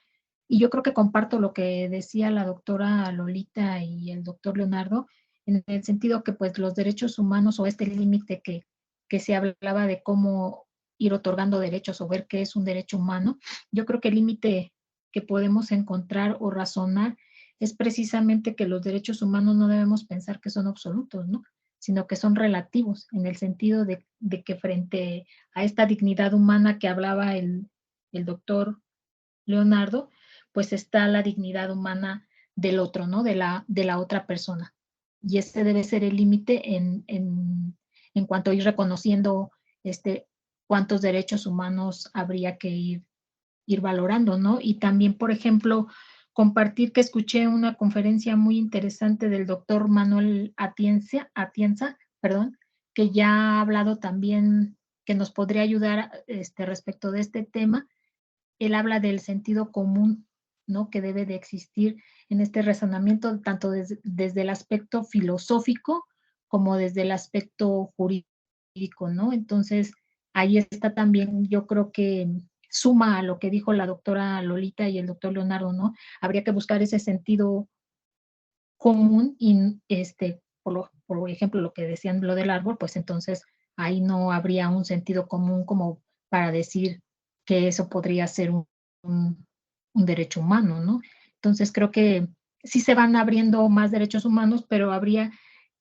Y yo creo que comparto lo que decía la doctora Lolita y el doctor Leonardo, en el sentido que pues los derechos humanos o este límite que se hablaba de cómo ir otorgando derechos o ver qué es un derecho humano, yo creo que el límite que podemos encontrar o razonar es precisamente que los derechos humanos no debemos pensar que son absolutos, ¿no? Sino que son relativos, en el sentido de que frente a esta dignidad humana que hablaba el doctor Leonardo, pues está la dignidad humana del otro, ¿no? De la otra persona. Y ese debe ser el límite en cuanto a ir reconociendo cuántos derechos humanos habría que ir valorando, ¿no? Y también, por ejemplo, compartir que escuché una conferencia muy interesante del doctor Manuel Atienza, perdón, que ya ha hablado también, que nos podría ayudar respecto de este tema. Él habla del sentido común, ¿no? Que debe de existir en este razonamiento, tanto desde el aspecto filosófico como desde el aspecto jurídico, ¿no? Entonces, ahí está también, yo creo que suma a lo que dijo la doctora Lolita y el doctor Leonardo, ¿no? Habría que buscar ese sentido común y por ejemplo, lo que decían lo del árbol, pues entonces ahí no habría un sentido común como para decir que eso podría ser un derecho humano, ¿no? Entonces creo que sí se van abriendo más derechos humanos, pero habría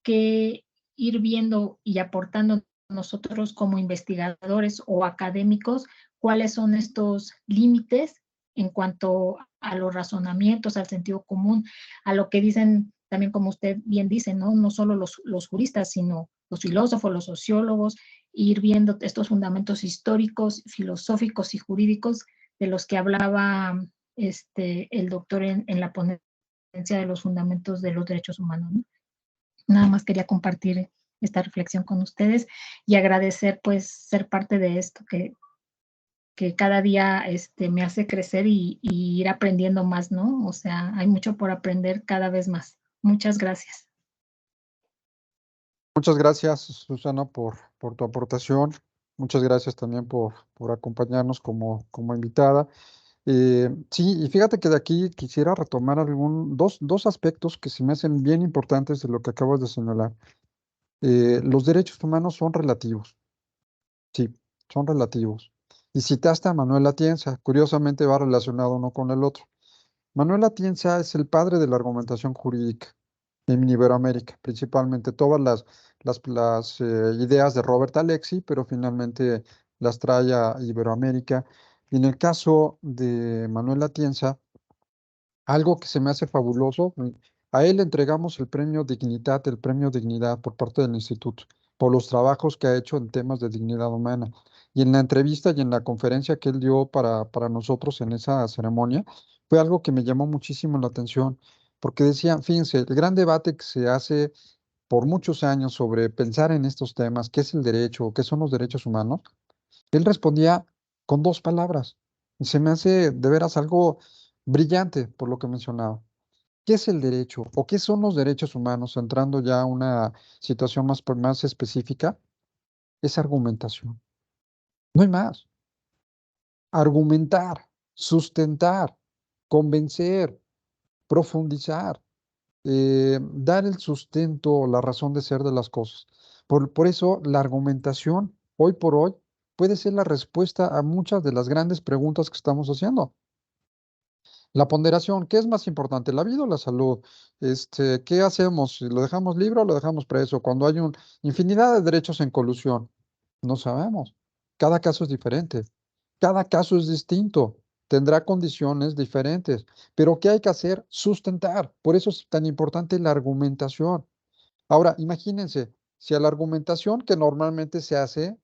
que ir viendo y aportando nosotros como investigadores o académicos cuáles son estos límites en cuanto a los razonamientos, al sentido común, a lo que dicen también, como usted bien dice, ¿no? No solo los juristas, sino los filósofos, los sociólogos, ir viendo estos fundamentos históricos, filosóficos y jurídicos de los que hablaba el doctor en la ponencia de los fundamentos de los derechos humanos, ¿no? Nada más quería compartir esta reflexión con ustedes y agradecer pues ser parte de esto que cada día me hace crecer y ir aprendiendo más, ¿no? O sea, hay mucho por aprender cada vez más. Muchas gracias. Muchas gracias, Susana, por tu aportación. Muchas gracias también por acompañarnos como invitada. Sí, y fíjate que de aquí quisiera retomar dos aspectos que se me hacen bien importantes de lo que acabas de señalar. Los derechos humanos son relativos, sí, son relativos. Y citaste a Manuel Atienza, curiosamente va relacionado uno con el otro. Manuel Atienza es el padre de la argumentación jurídica en Iberoamérica, principalmente todas las ideas de Robert Alexi, pero finalmente las trae a Iberoamérica. Y en el caso de Manuel Atienza, algo que se me hace fabuloso, a él le entregamos el premio Dignidad, el premio Dignidad por parte del instituto, por los trabajos que ha hecho en temas de dignidad humana. Y en la entrevista y en la conferencia que él dio para nosotros en esa ceremonia, fue algo que me llamó muchísimo la atención, porque decía, fíjense, el gran debate que se hace por muchos años sobre pensar en estos temas, qué es el derecho, qué son los derechos humanos, él respondía con dos palabras. Y se me hace de veras algo brillante por lo que mencionaba. ¿Qué es el derecho o qué son los derechos humanos? Entrando ya a una situación más específica, es argumentación. No hay más. Argumentar, sustentar, convencer, profundizar, dar el sustento, la razón de ser de las cosas. Por eso la argumentación, hoy por hoy, puede ser la respuesta a muchas de las grandes preguntas que estamos haciendo. La ponderación, ¿qué es más importante, la vida o la salud? ¿Qué hacemos? ¿Lo dejamos libre o lo dejamos preso? Cuando hay una infinidad de derechos en colusión, no sabemos. Cada caso es diferente. Cada caso es distinto. Tendrá condiciones diferentes. Pero ¿qué hay que hacer? Sustentar. Por eso es tan importante la argumentación. Ahora, imagínense, si a la argumentación que normalmente se hace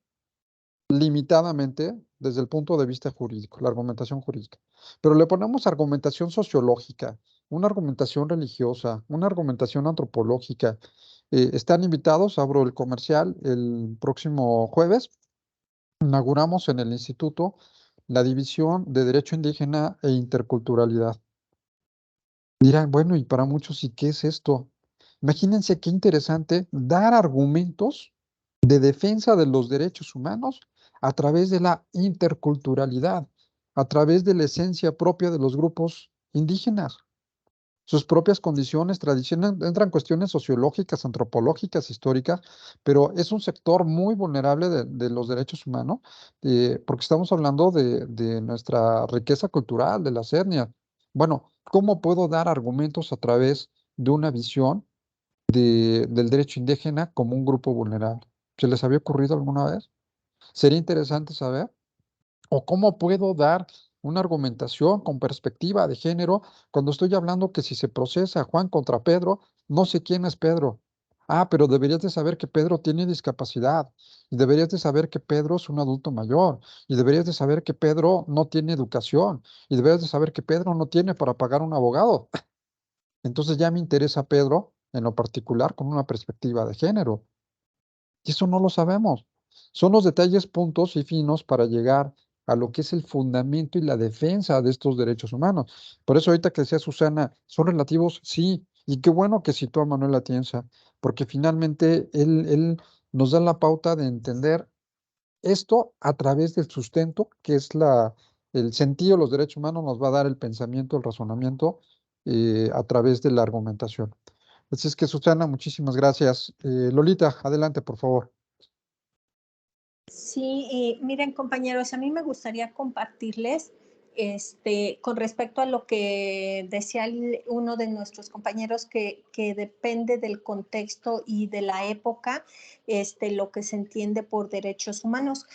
limitadamente desde el punto de vista jurídico, la argumentación jurídica. Pero le ponemos argumentación sociológica, una argumentación religiosa, una argumentación antropológica. Están invitados, abro el comercial, el próximo jueves inauguramos en el instituto la división de Derecho Indígena e Interculturalidad. Dirán, bueno, y para muchos, ¿y qué es esto? Imagínense qué interesante dar argumentos de defensa de los derechos humanos a través de la interculturalidad, a través de la esencia propia de los grupos indígenas. Sus propias condiciones, tradiciones, entran cuestiones sociológicas, antropológicas, históricas, pero es un sector muy vulnerable de los derechos humanos, porque estamos hablando de nuestra riqueza cultural, de las etnias. Bueno, ¿cómo puedo dar argumentos a través de una visión del derecho indígena como un grupo vulnerable? ¿Se les había ocurrido alguna vez? Sería interesante saber. ¿O cómo puedo dar una argumentación con perspectiva de género cuando estoy hablando que si se procesa a Juan contra Pedro, no sé quién es Pedro? Ah, pero deberías de saber que Pedro tiene discapacidad, y deberías de saber que Pedro es un adulto mayor, y deberías de saber que Pedro no tiene educación, y deberías de saber que Pedro no tiene para pagar un abogado. Entonces ya me interesa Pedro en lo particular con una perspectiva de género. Y eso no lo sabemos. Son los detalles, puntos y finos para llegar a lo que es el fundamento y la defensa de estos derechos humanos. Por eso ahorita que decía Susana, ¿son relativos? Sí. Y qué bueno que citó a Manuel Atienza, porque finalmente él nos da la pauta de entender esto a través del sustento, que es el sentido de los derechos humanos, nos va a dar el pensamiento, el razonamiento a través de la argumentación. Así es que, Susana, muchísimas gracias. Lolita, adelante, por favor. Sí, miren compañeros, a mí me gustaría compartirles con respecto a lo que decía uno de nuestros compañeros que depende del contexto y de la época, lo que se entiende por derechos humanos.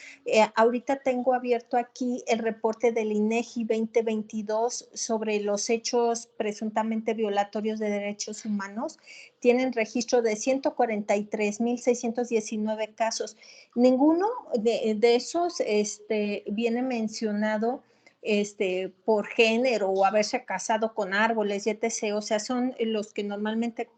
Ahorita tengo abierto aquí el reporte del INEGI 2022 sobre los hechos presuntamente violatorios de derechos humanos. Tienen registro de 143,619 casos. Ninguno de esos viene mencionado por género o haberse casado con árboles y etc. O sea, son los que normalmente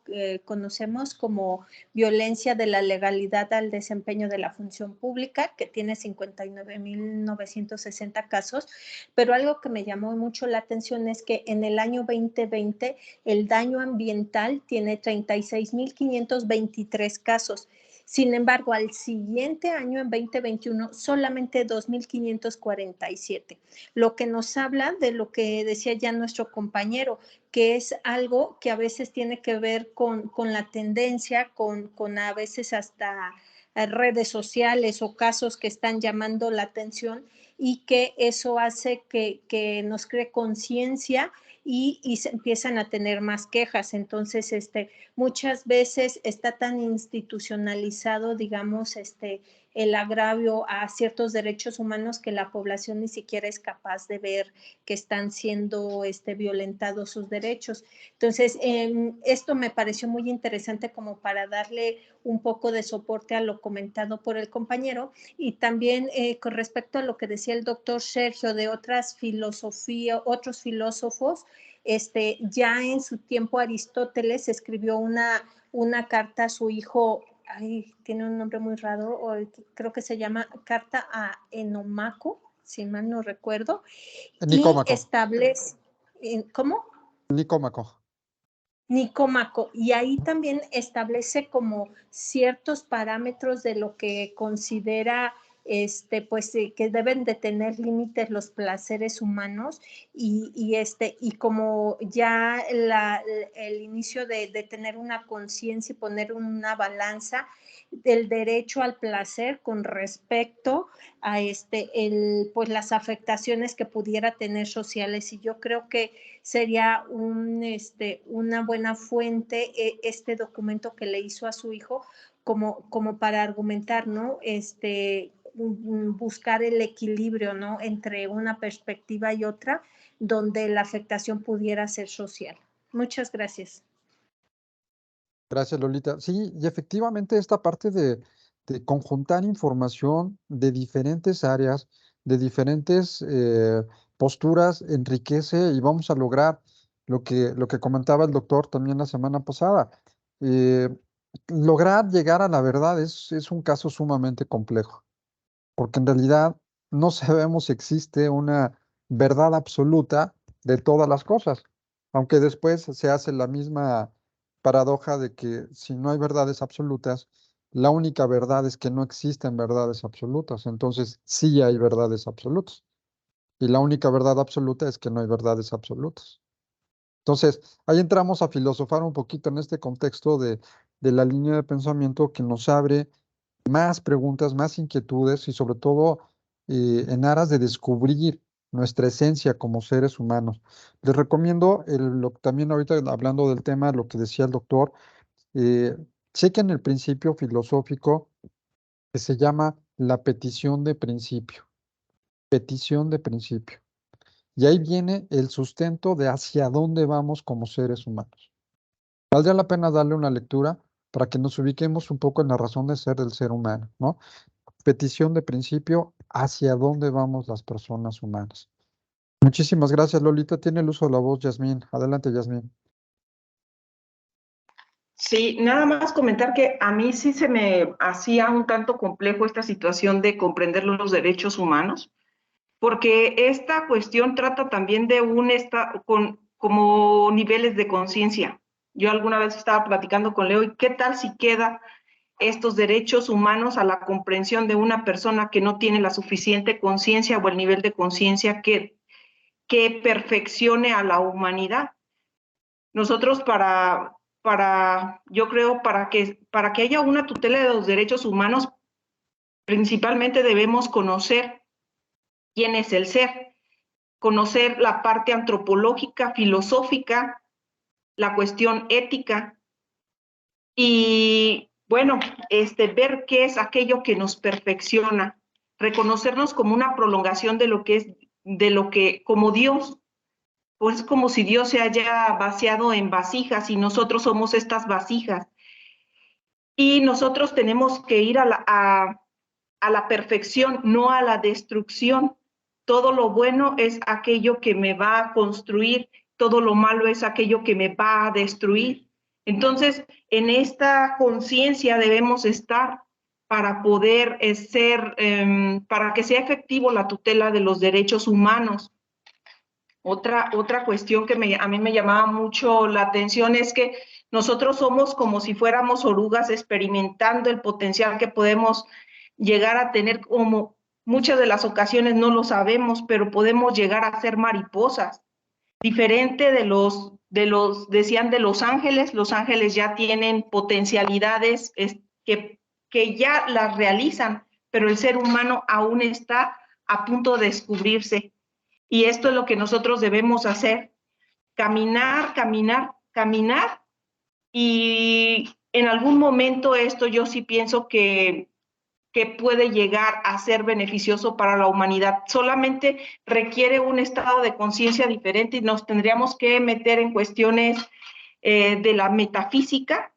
conocemos como violencia de la legalidad al desempeño de la función pública, que tiene 59,960 casos. Pero algo que me llamó mucho la atención es que en el año 2020 el daño ambiental tiene 36,523 casos. Sin embargo, al siguiente año, en 2021, solamente 2,547, lo que nos habla de lo que decía ya nuestro compañero, que es algo que a veces tiene que ver con la tendencia, con a veces hasta redes sociales o casos que están llamando la atención, y que eso hace que nos cree conciencia y se empiezan a tener más quejas. Entonces, muchas veces está tan institucionalizado, digamos, el agravio a ciertos derechos humanos que la población ni siquiera es capaz de ver que están siendo violentados sus derechos. Entonces, esto me pareció muy interesante como para darle un poco de soporte a lo comentado por el compañero, y también con respecto a lo que decía el doctor Sergio de otras filosofías, otros filósofos. Ya en su tiempo Aristóteles escribió una carta a su hijo, tiene un nombre muy raro, creo que se llama Carta a Enomaco, si mal no recuerdo, Nicómaco. y establece, ¿cómo? Nicómaco. Nicómaco, y ahí también establece como ciertos parámetros de lo que considera pues que deben de tener límites los placeres humanos, y como ya el inicio de tener una conciencia y poner una balanza del derecho al placer con respecto a pues las afectaciones que pudiera tener sociales. Y yo creo que sería una buena fuente este documento que le hizo a su hijo como para argumentar, ¿no? Buscar el equilibrio, ¿no? Entre una perspectiva y otra, donde la afectación pudiera ser social. Muchas gracias. Gracias, Lolita. Sí, y efectivamente esta parte de conjuntar información de diferentes áreas, de diferentes posturas, enriquece y vamos a lograr lo que comentaba el doctor también la semana pasada. Eh, Lograr llegar a la verdad es un caso sumamente complejo, porque en realidad no sabemos si existe una verdad absoluta de todas las cosas, aunque después se hace la misma paradoja de que si no hay verdades absolutas, la única verdad es que no existen verdades absolutas, entonces sí hay verdades absolutas, y la única verdad absoluta es que no hay verdades absolutas. Entonces, ahí entramos a filosofar un poquito en este contexto de la línea de pensamiento que nos abre más preguntas, más inquietudes y sobre todo en aras de descubrir nuestra esencia como seres humanos. Les recomiendo, también ahorita hablando del tema, lo que decía el doctor, eh, chequen el principio filosófico que se llama la petición de principio. Petición de principio. Y ahí viene el sustento de hacia dónde vamos como seres humanos. Valdría la pena darle una lectura para que nos ubiquemos un poco en la razón de ser del ser humano, ¿no? Petición de principio, hacia dónde vamos las personas humanas. Muchísimas gracias, Lolita. Tiene el uso de la voz, Yasmín. Adelante, Yasmín. Sí, nada más comentar que a mí sí se me hacía un tanto complejo esta situación de comprender los derechos humanos, porque esta cuestión trata también de como niveles de conciencia. Yo alguna vez estaba platicando con Leo, ¿y qué tal si queda estos derechos humanos a la comprensión de una persona que no tiene la suficiente conciencia o el nivel de conciencia que perfeccione a la humanidad? Nosotros yo creo, para que haya una tutela de los derechos humanos, principalmente debemos conocer quién es el ser, conocer la parte antropológica, filosófica, la cuestión ética y, bueno, ver qué es aquello que nos perfecciona, reconocernos como una prolongación de lo que como Dios. Pues como si Dios se haya vaciado en vasijas y nosotros somos estas vasijas. Y nosotros tenemos que ir a la perfección, no a la destrucción. Todo lo bueno es aquello que me va a construir, todo lo malo es aquello que me va a destruir. Entonces, en esta conciencia debemos estar para poder para que sea efectivo la tutela de los derechos humanos. Otra cuestión que a mí me llamaba mucho la atención es que nosotros somos como si fuéramos orugas experimentando el potencial que podemos llegar a tener, como muchas de las ocasiones no lo sabemos, pero podemos llegar a ser mariposas. Diferente decían de los ángeles ya tienen potencialidades que ya las realizan, pero el ser humano aún está a punto de descubrirse. Y esto es lo que nosotros debemos hacer, caminar, caminar, caminar. Y en algún momento esto yo sí pienso que puede llegar a ser beneficioso para la humanidad. Solamente requiere un estado de conciencia diferente y nos tendríamos que meter en cuestiones de la metafísica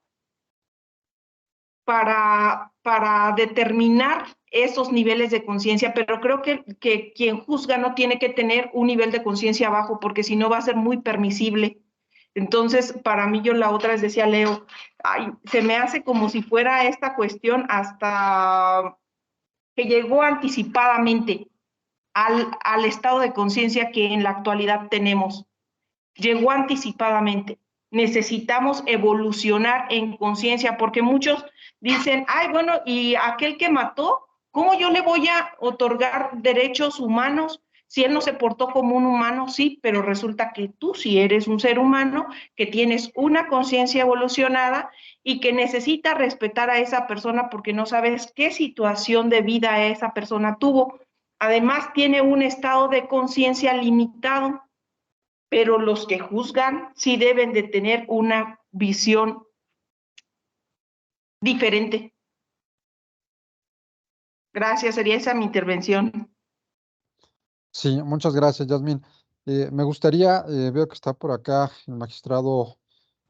para determinar esos niveles de conciencia, pero creo que quien juzga no tiene que tener un nivel de conciencia bajo, porque si no va a ser muy permisible. Entonces, para mí, yo la otra vez decía, Leo, se me hace como si fuera esta cuestión hasta que llegó anticipadamente al estado de conciencia que en la actualidad tenemos. Llegó anticipadamente. Necesitamos evolucionar en conciencia, porque muchos dicen, bueno, y aquel que mató, ¿cómo yo le voy a otorgar derechos humanos si él no se portó como un humano? Sí, pero resulta que tú sí eres un ser humano que tienes una conciencia evolucionada y que necesita respetar a esa persona porque no sabes qué situación de vida esa persona tuvo. Además, tiene un estado de conciencia limitado, pero los que juzgan sí deben de tener una visión diferente. Gracias, sería esa mi intervención. Sí, muchas gracias, Yasmín. Me gustaría, veo que está por acá el magistrado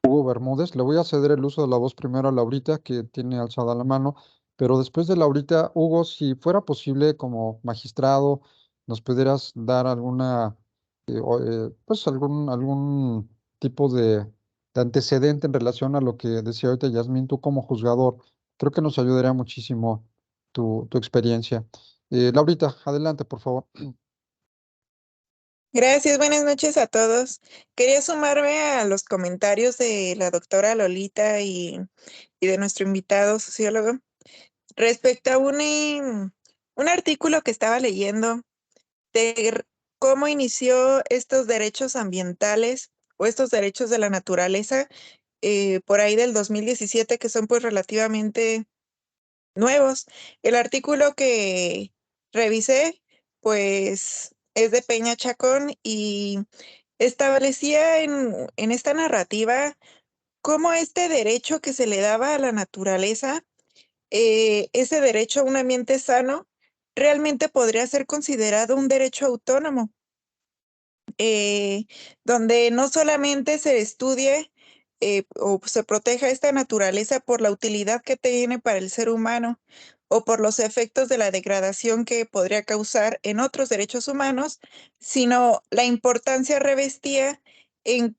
Hugo Bermúdez. Le voy a ceder el uso de la voz primero a Laurita, que tiene alzada la mano, pero después de Laurita, Hugo, si fuera posible como magistrado, nos pudieras dar alguna, pues algún tipo de antecedente en relación a lo que decía ahorita Yasmín, tú como juzgador, creo que nos ayudaría muchísimo tu experiencia. Laurita, adelante, por favor. Gracias, buenas noches a todos. Quería sumarme a los comentarios de la doctora Lolita y de nuestro invitado sociólogo respecto a un artículo que estaba leyendo de cómo inició estos derechos ambientales o estos derechos de la naturaleza por ahí del 2017, que son pues relativamente nuevos. El artículo que revisé, pues es de Peña Chacón y establecía en esta narrativa cómo este derecho que se le daba a la naturaleza, ese derecho a un ambiente sano, realmente podría ser considerado un derecho autónomo, donde no solamente se estudie o se proteja esta naturaleza por la utilidad que tiene para el ser humano o por los efectos de la degradación que podría causar en otros derechos humanos, sino la importancia revestía en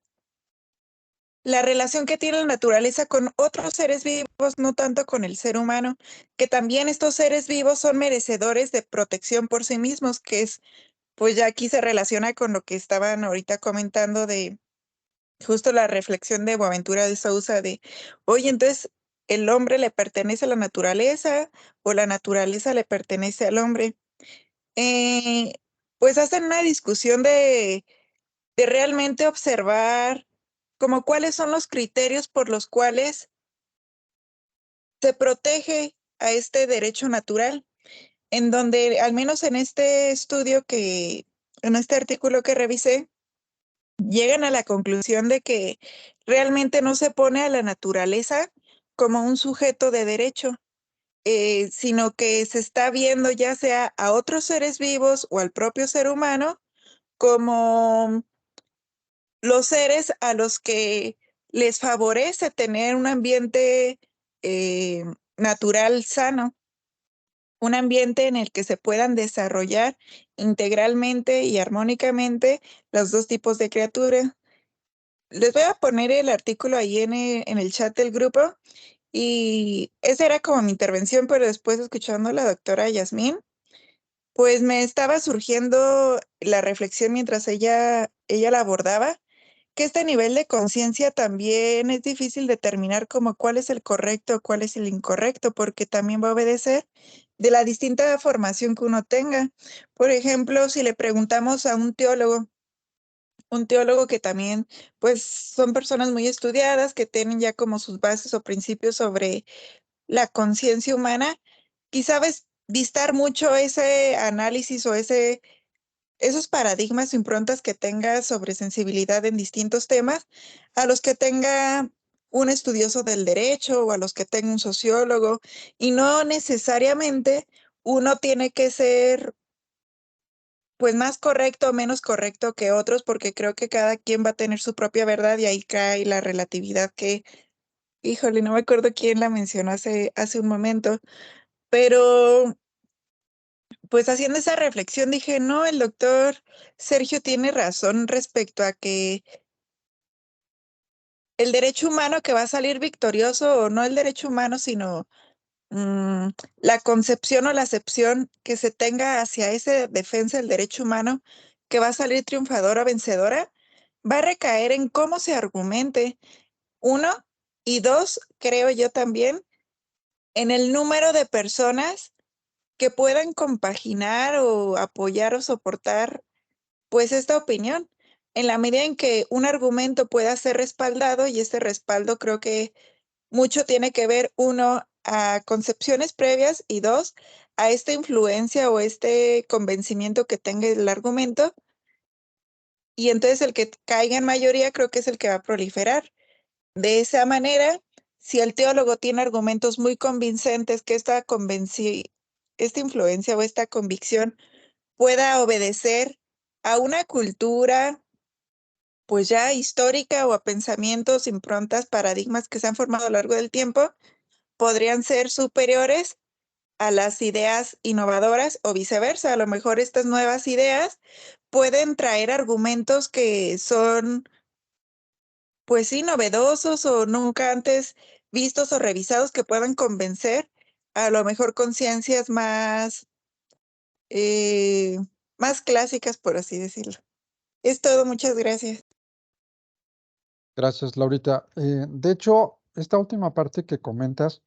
la relación que tiene la naturaleza con otros seres vivos, no tanto con el ser humano, que también estos seres vivos son merecedores de protección por sí mismos, que es, pues ya aquí se relaciona con lo que estaban ahorita comentando de justo la reflexión de Boaventura de Sousa de, oye, entonces, ¿el hombre le pertenece a la naturaleza o la naturaleza le pertenece al hombre? Eh, pues hacen una discusión de realmente observar como cuáles son los criterios por los cuales se protege a este derecho natural, en donde, al menos en este estudio en este artículo que revisé, llegan a la conclusión de que realmente no se pone a la naturaleza como un sujeto de derecho, sino que se está viendo ya sea a otros seres vivos o al propio ser humano como los seres a los que les favorece tener un ambiente natural sano, un ambiente en el que se puedan desarrollar integralmente y armónicamente los dos tipos de criaturas. Les voy a poner el artículo ahí en el chat del grupo y esa era como mi intervención, pero después escuchando a la doctora Yasmín, pues me estaba surgiendo la reflexión mientras ella la abordaba, que este nivel de conciencia también es difícil determinar como cuál es el correcto, cuál es el incorrecto, porque también va a obedecer de la distinta formación que uno tenga. Por ejemplo, si le preguntamos a un teólogo que también, pues, son personas muy estudiadas, que tienen ya como sus bases o principios sobre la conciencia humana, quizá distar mucho ese análisis o esos paradigmas o improntas que tenga sobre sensibilidad en distintos temas, a los que tenga un estudioso del derecho o a los que tenga un sociólogo, y no necesariamente uno tiene que ser pues más correcto o menos correcto que otros, porque creo que cada quien va a tener su propia verdad y ahí cae la relatividad que, híjole, no me acuerdo quién la mencionó hace un momento, pero pues haciendo esa reflexión dije, no, el doctor Sergio tiene razón respecto a que el derecho humano que va a salir victorioso, o no el derecho humano, sino la concepción o la acepción que se tenga hacia esa defensa del derecho humano, que va a salir triunfadora o vencedora, va a recaer en cómo se argumente. Uno, y dos, creo yo también, en el número de personas que puedan compaginar o apoyar o soportar pues esta opinión, en la medida en que un argumento pueda ser respaldado, y este respaldo creo que mucho tiene que ver, uno, a concepciones previas y dos, a esta influencia o este convencimiento que tenga el argumento, y entonces el que caiga en mayoría creo que es el que va a proliferar. De esa manera, si el teólogo tiene argumentos muy convincentes, que esta influencia o esta convicción pueda obedecer a una cultura pues ya histórica o a pensamientos, improntas, paradigmas que se han formado a lo largo del tiempo, podrían ser superiores a las ideas innovadoras o viceversa. A lo mejor estas nuevas ideas pueden traer argumentos que son, pues sí, novedosos o nunca antes vistos o revisados, que puedan convencer a lo mejor conciencias eh, más clásicas, por así decirlo. Es todo, muchas gracias. Gracias, Laurita. De hecho, esta última parte que comentas,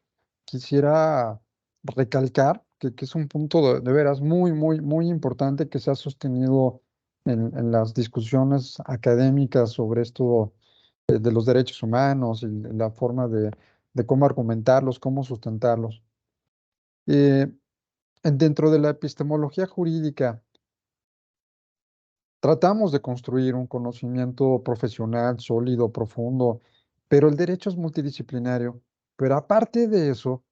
quisiera recalcar que es un punto de veras muy, muy, muy importante que se ha sostenido en las discusiones académicas sobre esto de los derechos humanos y la forma de cómo argumentarlos, cómo sustentarlos. Dentro de la epistemología jurídica, tratamos de construir un conocimiento profesional, sólido, profundo, pero el derecho es multidisciplinario. Pero aparte de eso,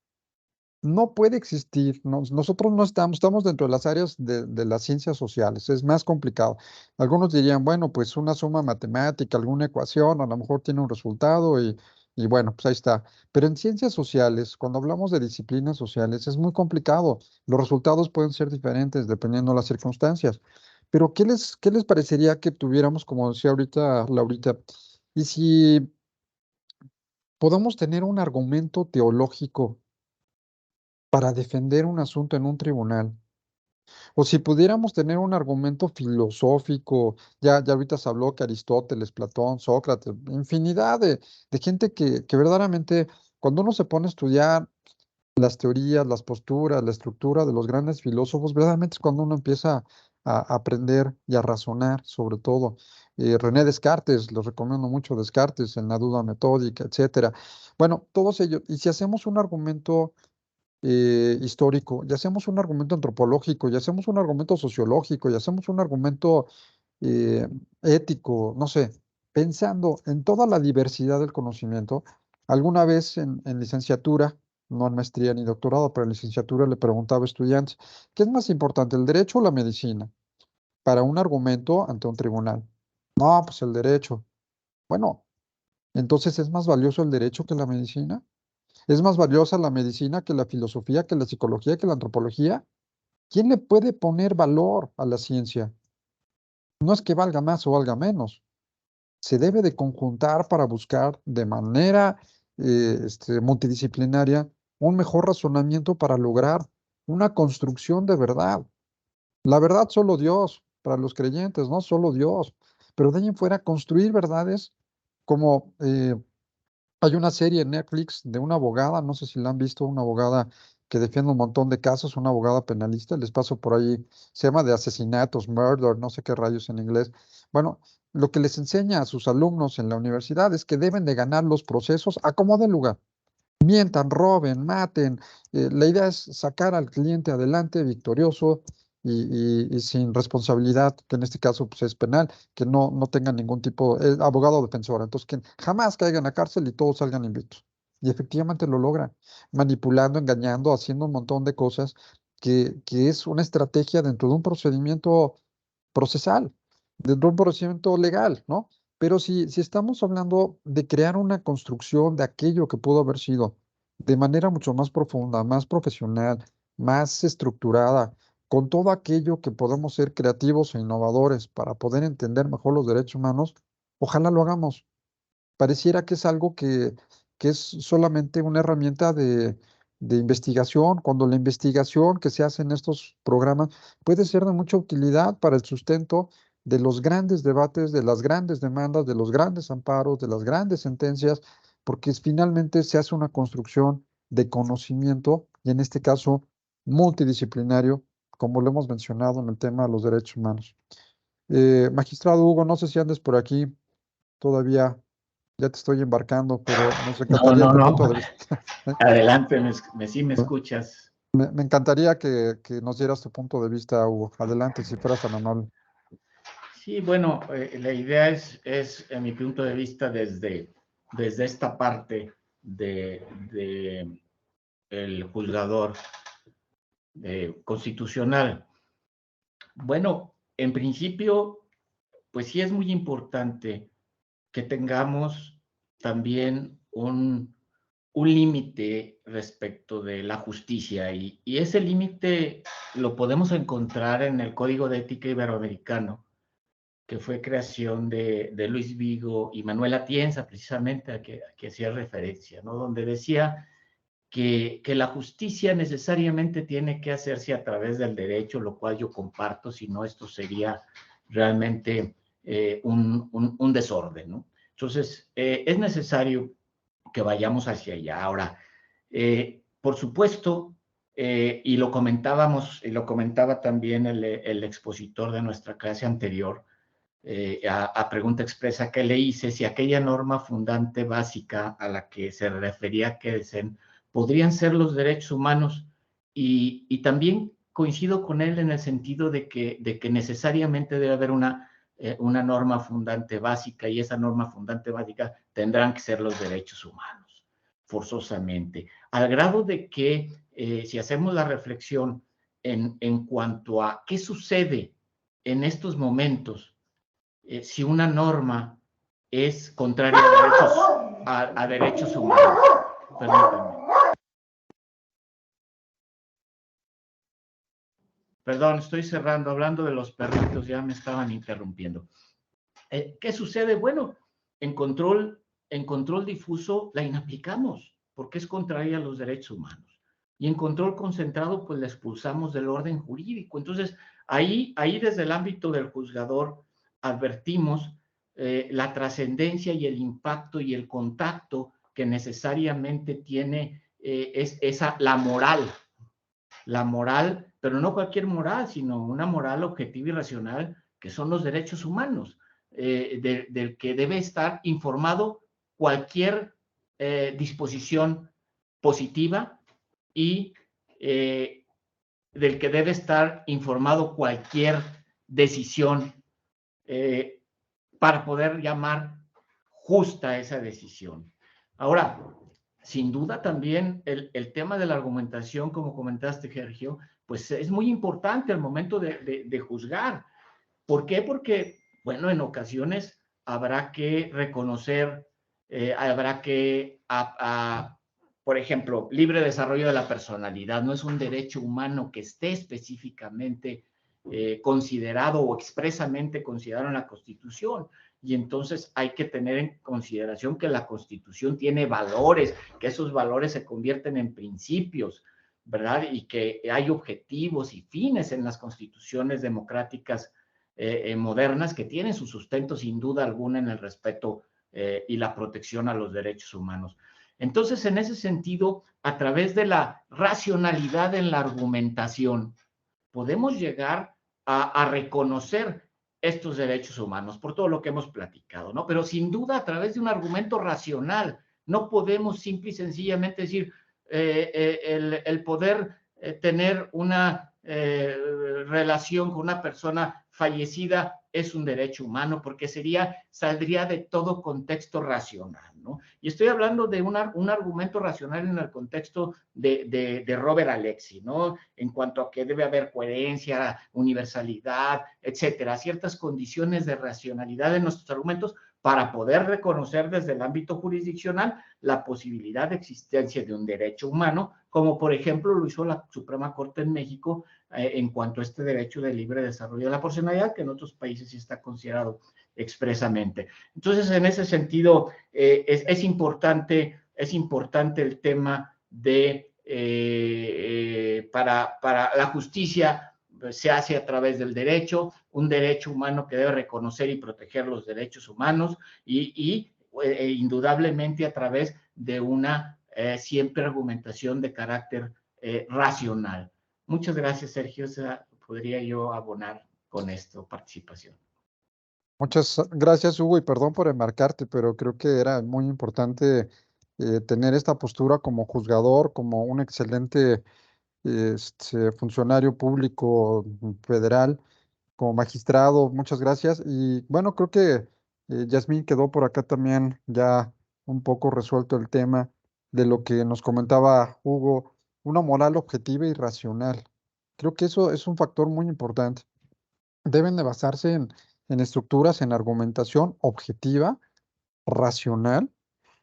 no puede existir, nosotros no estamos dentro de las áreas de las ciencias sociales, es más complicado. Algunos dirían, bueno, pues una suma matemática, alguna ecuación, a lo mejor tiene un resultado y bueno, pues ahí está. Pero en ciencias sociales, cuando hablamos de disciplinas sociales, es muy complicado. Los resultados pueden ser diferentes dependiendo de las circunstancias. Pero qué les parecería que tuviéramos, como decía ahorita Laurita, y si podamos tener un argumento teológico para defender un asunto en un tribunal? O si pudiéramos tener un argumento filosófico, ya ahorita se habló que Aristóteles, Platón, Sócrates, infinidad de gente que verdaderamente, cuando uno se pone a estudiar las teorías, las posturas, la estructura de los grandes filósofos, verdaderamente es cuando uno empieza a aprender y a razonar sobre todo. René Descartes, los recomiendo mucho Descartes en la duda metódica, etcétera. Bueno, todos ellos, y si hacemos un argumento histórico, y hacemos un argumento antropológico, y hacemos un argumento sociológico, y hacemos un argumento eh, ético, no sé, pensando en toda la diversidad del conocimiento. Alguna vez en licenciatura, no en maestría ni doctorado, pero en licenciatura le preguntaba a estudiantes, ¿qué es más importante, el derecho o la medicina? Para un argumento ante un tribunal. No, pues el derecho. Bueno, entonces ¿es más valioso el derecho que la medicina? ¿Es más valiosa la medicina que la filosofía, que la psicología, que la antropología? ¿Quién le puede poner valor a la ciencia? No es que valga más o valga menos. Se debe de conjuntar para buscar de manera multidisciplinaria un mejor razonamiento para lograr una construcción de verdad. La verdad solo Dios, para los creyentes, no solo Dios. Pero de ahí en fuera construir verdades como hay una serie en Netflix de una abogada, no sé si la han visto, una abogada que defiende un montón de casos, una abogada penalista, les paso por ahí, se llama de asesinatos, murder, no sé qué rayos en inglés. Bueno, lo que les enseña a sus alumnos en la universidad es que deben de ganar los procesos a como de lugar. Mientan, roben, maten. La idea es sacar al cliente adelante victorioso y sin responsabilidad, que en este caso pues, es penal, que no tengan ningún tipo, abogado o defensor. Entonces, que jamás caigan a cárcel y todos salgan invictos. Y efectivamente lo logran, manipulando, engañando, haciendo un montón de cosas que es una estrategia dentro de un procedimiento procesal, dentro de un procedimiento legal, ¿no? Pero si estamos hablando de crear una construcción de aquello que pudo haber sido de manera mucho más profunda, más profesional, más estructurada, con todo aquello que podemos ser creativos e innovadores para poder entender mejor los derechos humanos, ojalá lo hagamos. Pareciera que es algo que es solamente una herramienta de investigación, cuando la investigación que se hace en estos programas puede ser de mucha utilidad para el sustento de los grandes debates, de las grandes demandas, de los grandes amparos, de las grandes sentencias, porque finalmente se hace una construcción de conocimiento, y en este caso multidisciplinario, como lo hemos mencionado en el tema de los derechos humanos. Magistrado Hugo, no sé si andes por aquí todavía. Ya te estoy embarcando, pero nos encantaría tu punto de vista. Adelante, sí me escuchas. Me encantaría que nos dieras tu punto de vista, Hugo. Adelante, si fueras tan amable. Sí, bueno, la idea es, en mi punto de vista, desde esta parte de el juzgador constitucional. Bueno, en principio, pues sí es muy importante que tengamos también un límite respecto de la justicia, y ese límite lo podemos encontrar en el Código de Ética Iberoamericano, que fue creación de Luis Vigo y Manuel Atienza, precisamente a que hacía referencia, ¿no? Donde decía que la justicia necesariamente tiene que hacerse a través del derecho, lo cual yo comparto, si no esto sería realmente un desorden, ¿no? Entonces, es necesario que vayamos hacia allá. Ahora, por supuesto, y lo comentábamos, y lo comentaba también el expositor de nuestra clase anterior, a pregunta expresa que le hice, si aquella norma fundante básica a la que se refería Kelsen podrían ser los derechos humanos, y también coincido con él en el sentido de que necesariamente debe haber una norma fundante básica, y esa norma fundante básica tendrán que ser los derechos humanos, forzosamente, al grado de que si hacemos la reflexión en cuanto a qué sucede en estos momentos, si una norma es contraria a derechos humanos. Permítanme. Perdón, estoy cerrando, hablando de los perritos, ya me estaban interrumpiendo. ¿Qué sucede? Bueno, en control difuso la inaplicamos, porque es contraria a los derechos humanos. Y en control concentrado, pues la expulsamos del orden jurídico. Entonces, ahí desde el ámbito del juzgador, advertimos la trascendencia y el impacto y el contacto que necesariamente tiene la moral, pero no cualquier moral, sino una moral objetiva y racional, que son los derechos humanos, del que debe estar informado cualquier disposición positiva, y del que debe estar informado cualquier decisión para poder llamar justa esa decisión. Ahora, sin duda también el tema de la argumentación, como comentaste, Sergio, pues es muy importante al momento de juzgar. ¿Por qué? Porque, bueno, en ocasiones habrá que reconocer, habrá que, por ejemplo, libre desarrollo de la personalidad no es un derecho humano que esté específicamente considerado o expresamente considerado en la Constitución. Y entonces hay que tener en consideración que la Constitución tiene valores, que esos valores se convierten en principios, ¿verdad? Y que hay objetivos y fines en las constituciones democráticas modernas que tienen su sustento sin duda alguna en el respeto y la protección a los derechos humanos. Entonces, en ese sentido, a través de la racionalidad en la argumentación, podemos llegar a reconocer estos derechos humanos por todo lo que hemos platicado, ¿no? Pero sin duda a través de un argumento racional. No podemos simple y sencillamente decir el poder tener una relación con una persona fallecida es un derecho humano, porque saldría de todo contexto racional, ¿no? Y estoy hablando de un argumento racional en el contexto de Robert Alexy, ¿no? En cuanto a que debe haber coherencia, universalidad, etcétera, ciertas condiciones de racionalidad en nuestros argumentos para poder reconocer desde el ámbito jurisdiccional la posibilidad de existencia de un derecho humano, como por ejemplo lo hizo la Suprema Corte en México en cuanto a este derecho de libre desarrollo de la personalidad, que en otros países sí está considerado expresamente. Entonces, en ese sentido, es importante el tema de para la justicia se hace a través del derecho, un derecho humano que debe reconocer y proteger los derechos humanos y indudablemente a través de una siempre argumentación de carácter racional. Muchas gracias, Sergio. Podría yo abonar con esto participación. Muchas gracias, Hugo, y perdón por enmarcarte, pero creo que era muy importante tener esta postura como juzgador, como un excelente funcionario público federal, como magistrado. Muchas gracias. Y bueno, creo que Yasmín quedó por acá también ya un poco resuelto el tema de lo que nos comentaba Hugo, una moral objetiva y racional. Creo que eso es un factor muy importante. Deben de basarse en estructuras, en argumentación objetiva, racional.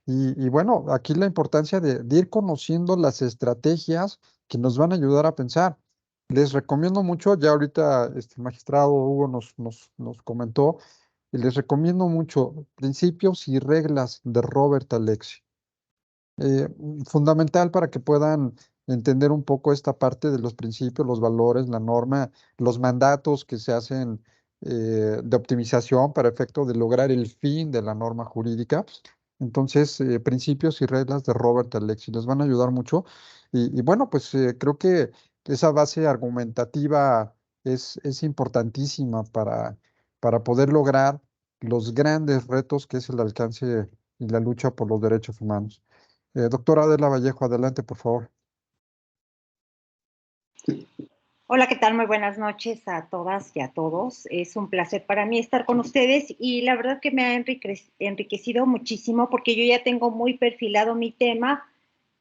Y bueno, aquí la importancia de ir conociendo las estrategias que nos van a ayudar a pensar. Les recomiendo mucho, ya ahorita este magistrado Hugo nos comentó, y les recomiendo mucho Principios y Reglas de Robert Alexy. Fundamental para que puedan entender un poco esta parte de los principios, los valores, la norma, los mandatos que se hacen de optimización para efecto de lograr el fin de la norma jurídica. Entonces, Principios y Reglas de Robert Alexi les van a ayudar mucho. Y bueno, pues creo que esa base argumentativa es importantísima para poder lograr los grandes retos que es el alcance y la lucha por los derechos humanos. Doctora Adela Vallejo, adelante, por favor. Hola, ¿qué tal? Muy buenas noches a todas y a todos. Es un placer para mí estar con ustedes y la verdad que me ha enriquecido muchísimo porque yo ya tengo muy perfilado mi tema,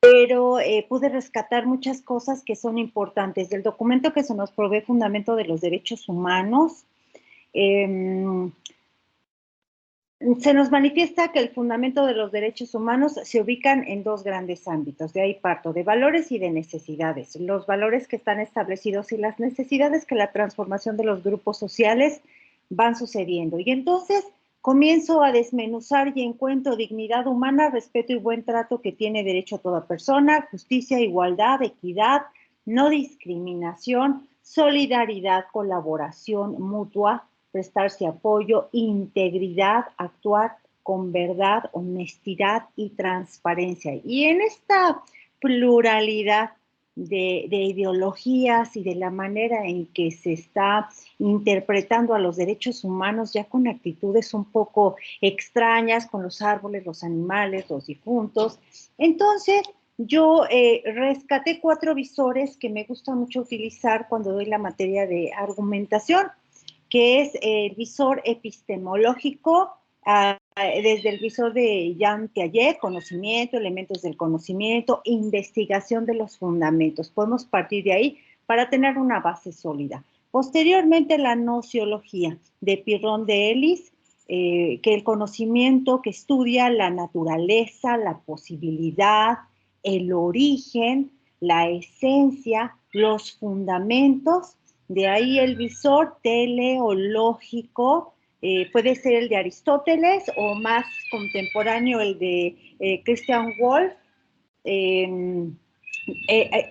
pero pude rescatar muchas cosas que son importantes. Del documento que se nos provee Fundamento de los Derechos Humanos, se nos manifiesta que el fundamento de los derechos humanos se ubican en dos grandes ámbitos, de ahí parto, de valores y de necesidades. Los valores que están establecidos y las necesidades que la transformación de los grupos sociales van sucediendo. Y entonces comienzo a desmenuzar y encuentro dignidad humana, respeto y buen trato que tiene derecho a toda persona, justicia, igualdad, equidad, no discriminación, solidaridad, colaboración mutua, prestarse apoyo, integridad, actuar con verdad, honestidad y transparencia. Y en esta pluralidad de ideologías y de la manera en que se está interpretando a los derechos humanos ya con actitudes un poco extrañas, con los árboles, los animales, los difuntos. Entonces, yo rescaté 4 visores que me gusta mucho utilizar cuando doy la materia de argumentación, que es el visor epistemológico, desde el visor de Jean Piaget, conocimiento, elementos del conocimiento, investigación de los fundamentos. Podemos partir de ahí para tener una base sólida. Posteriormente, la nociología de Pirrón de Ellis, que el conocimiento que estudia la naturaleza, la posibilidad, el origen, la esencia, los fundamentos. De ahí el visor teleológico, puede ser el de Aristóteles o más contemporáneo el de Christian Wolff,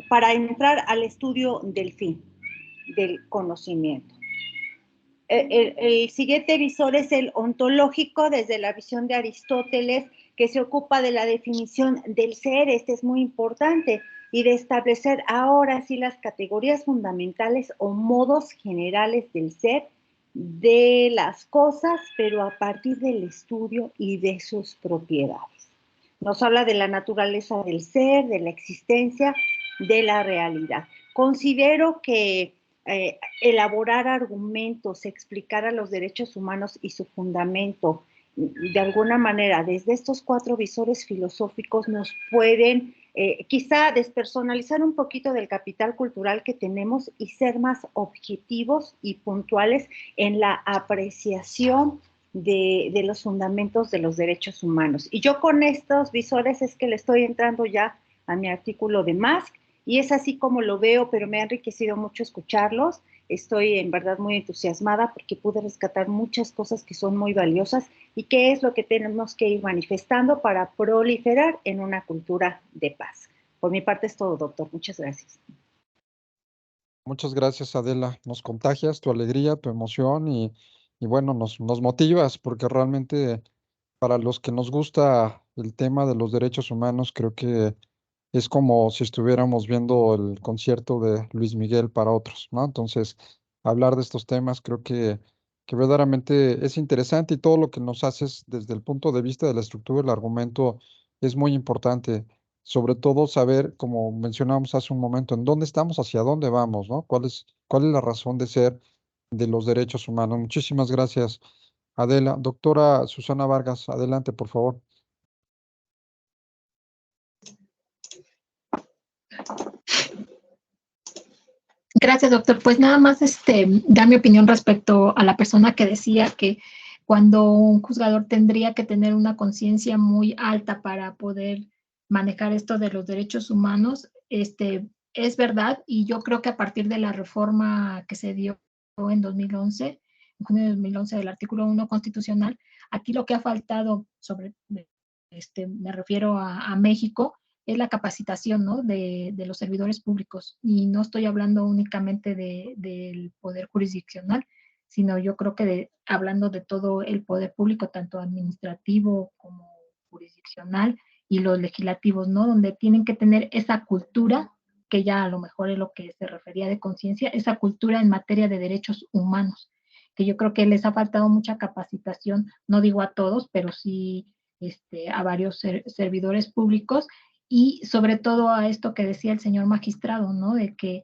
para entrar al estudio del fin, del conocimiento. El siguiente visor es el ontológico, desde la visión de Aristóteles, que se ocupa de la definición del ser. Este es muy importante, y de establecer ahora sí las categorías fundamentales o modos generales del ser, de las cosas, pero a partir del estudio y de sus propiedades. Nos habla de la naturaleza del ser, de la existencia, de la realidad. Considero que elaborar argumentos, explicar a los derechos humanos y su fundamento, de alguna manera, desde estos 4 visores filosóficos nos pueden quizá despersonalizar un poquito del capital cultural que tenemos y ser más objetivos y puntuales en la apreciación de los fundamentos de los derechos humanos. Y yo con estos visores es que le estoy entrando ya a mi artículo de Mask, y es así como lo veo, pero me ha enriquecido mucho escucharlos. Estoy en verdad muy entusiasmada porque pude rescatar muchas cosas que son muy valiosas y que es lo que tenemos que ir manifestando para proliferar en una cultura de paz. Por mi parte es todo, doctor. Muchas gracias. Muchas gracias, Adela. Nos contagias tu alegría, tu emoción y bueno, nos motivas porque realmente para los que nos gusta el tema de los derechos humanos, creo que es como si estuviéramos viendo el concierto de Luis Miguel para otros, ¿no? Entonces, hablar de estos temas creo que verdaderamente es interesante y todo lo que nos haces desde el punto de vista de la estructura del argumento es muy importante. Sobre todo saber, como mencionábamos hace un momento, en dónde estamos, hacia dónde vamos, ¿no? ¿Cuál es la razón de ser de los derechos humanos? Muchísimas gracias, Adela. Doctora Susana Vargas, adelante, por favor. Gracias, doctor. Pues nada más dar mi opinión respecto a la persona que decía que cuando un juzgador tendría que tener una conciencia muy alta para poder manejar esto de los derechos humanos, es verdad, y yo creo que a partir de la reforma que se dio en 2011, en junio de 2011, del artículo 1 constitucional, aquí lo que ha faltado me refiero a México, es la capacitación, ¿no?, de los servidores públicos. Y no estoy hablando únicamente del poder jurisdiccional, sino yo creo que hablando de todo el poder público, tanto administrativo como jurisdiccional y los legislativos, ¿no? Donde tienen que tener esa cultura, que ya a lo mejor es lo que se refería de conciencia, esa cultura en materia de derechos humanos, que yo creo que les ha faltado mucha capacitación, no digo a todos, pero sí a varios servidores públicos, y sobre todo a esto que decía el señor magistrado, ¿no? De que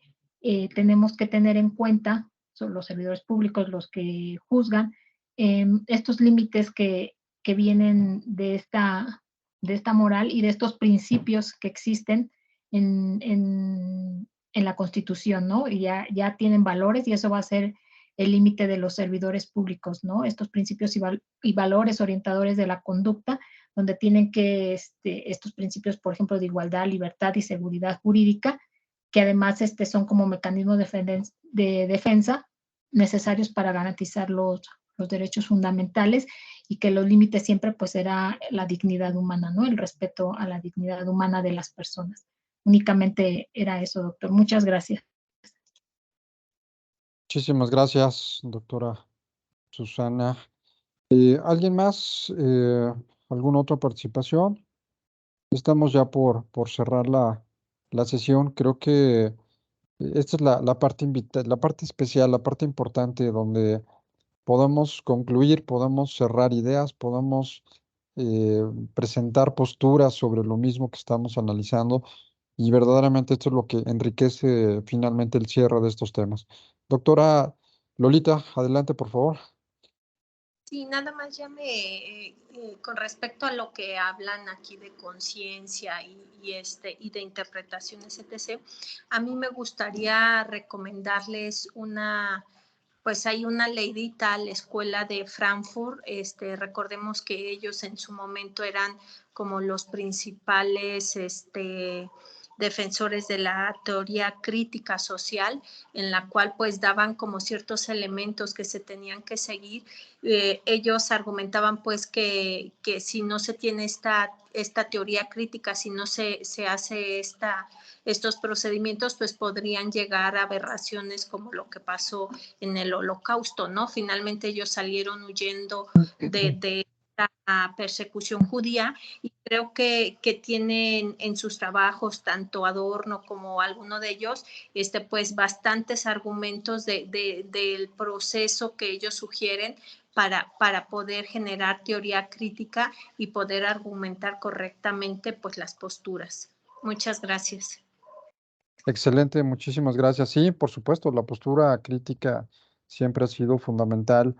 tenemos que tener en cuenta, son los servidores públicos los que juzgan, estos límites que vienen de esta moral y de estos principios que existen en la Constitución, ¿no? Y ya tienen valores y eso va a ser el límite de los servidores públicos, ¿no? Estos principios y valores orientadores de la conducta, donde tienen que estos principios, por ejemplo, de igualdad, libertad y seguridad jurídica, que además son como mecanismos de defensa necesarios para garantizar los derechos fundamentales, y que los límites siempre pues será la dignidad humana, ¿no? El respeto a la dignidad humana de las personas. Únicamente era eso, doctor. Muchas gracias. Muchísimas gracias, doctora Susana. ¿Alguien más? ¿Alguna otra participación? Estamos ya por cerrar la sesión. Creo que esta es la parte la parte especial, la parte importante donde podemos concluir, podemos cerrar ideas, podemos presentar posturas sobre lo mismo que estamos analizando, y verdaderamente esto es lo que enriquece finalmente el cierre de estos temas. Doctora Lolita, adelante, por favor. Sí, nada más ya con respecto a lo que hablan aquí de conciencia y de interpretaciones, etc., a mí me gustaría recomendarles pues hay una leidita a la escuela de Frankfurt. Recordemos que ellos en su momento eran como los principales defensores de la teoría crítica social, en la cual pues daban como ciertos elementos que se tenían que seguir. Ellos argumentaban pues que si no se tiene esta teoría crítica, si no se hace estos procedimientos, pues podrían llegar a aberraciones como lo que pasó en el Holocausto, ¿no? Finalmente ellos salieron huyendo de la persecución judía, y creo que tienen en sus trabajos, tanto Adorno como alguno de ellos, pues bastantes argumentos del proceso que ellos sugieren para poder generar teoría crítica y poder argumentar correctamente pues las posturas. Muchas gracias. Excelente, muchísimas gracias. Sí, por supuesto, la postura crítica siempre ha sido fundamental.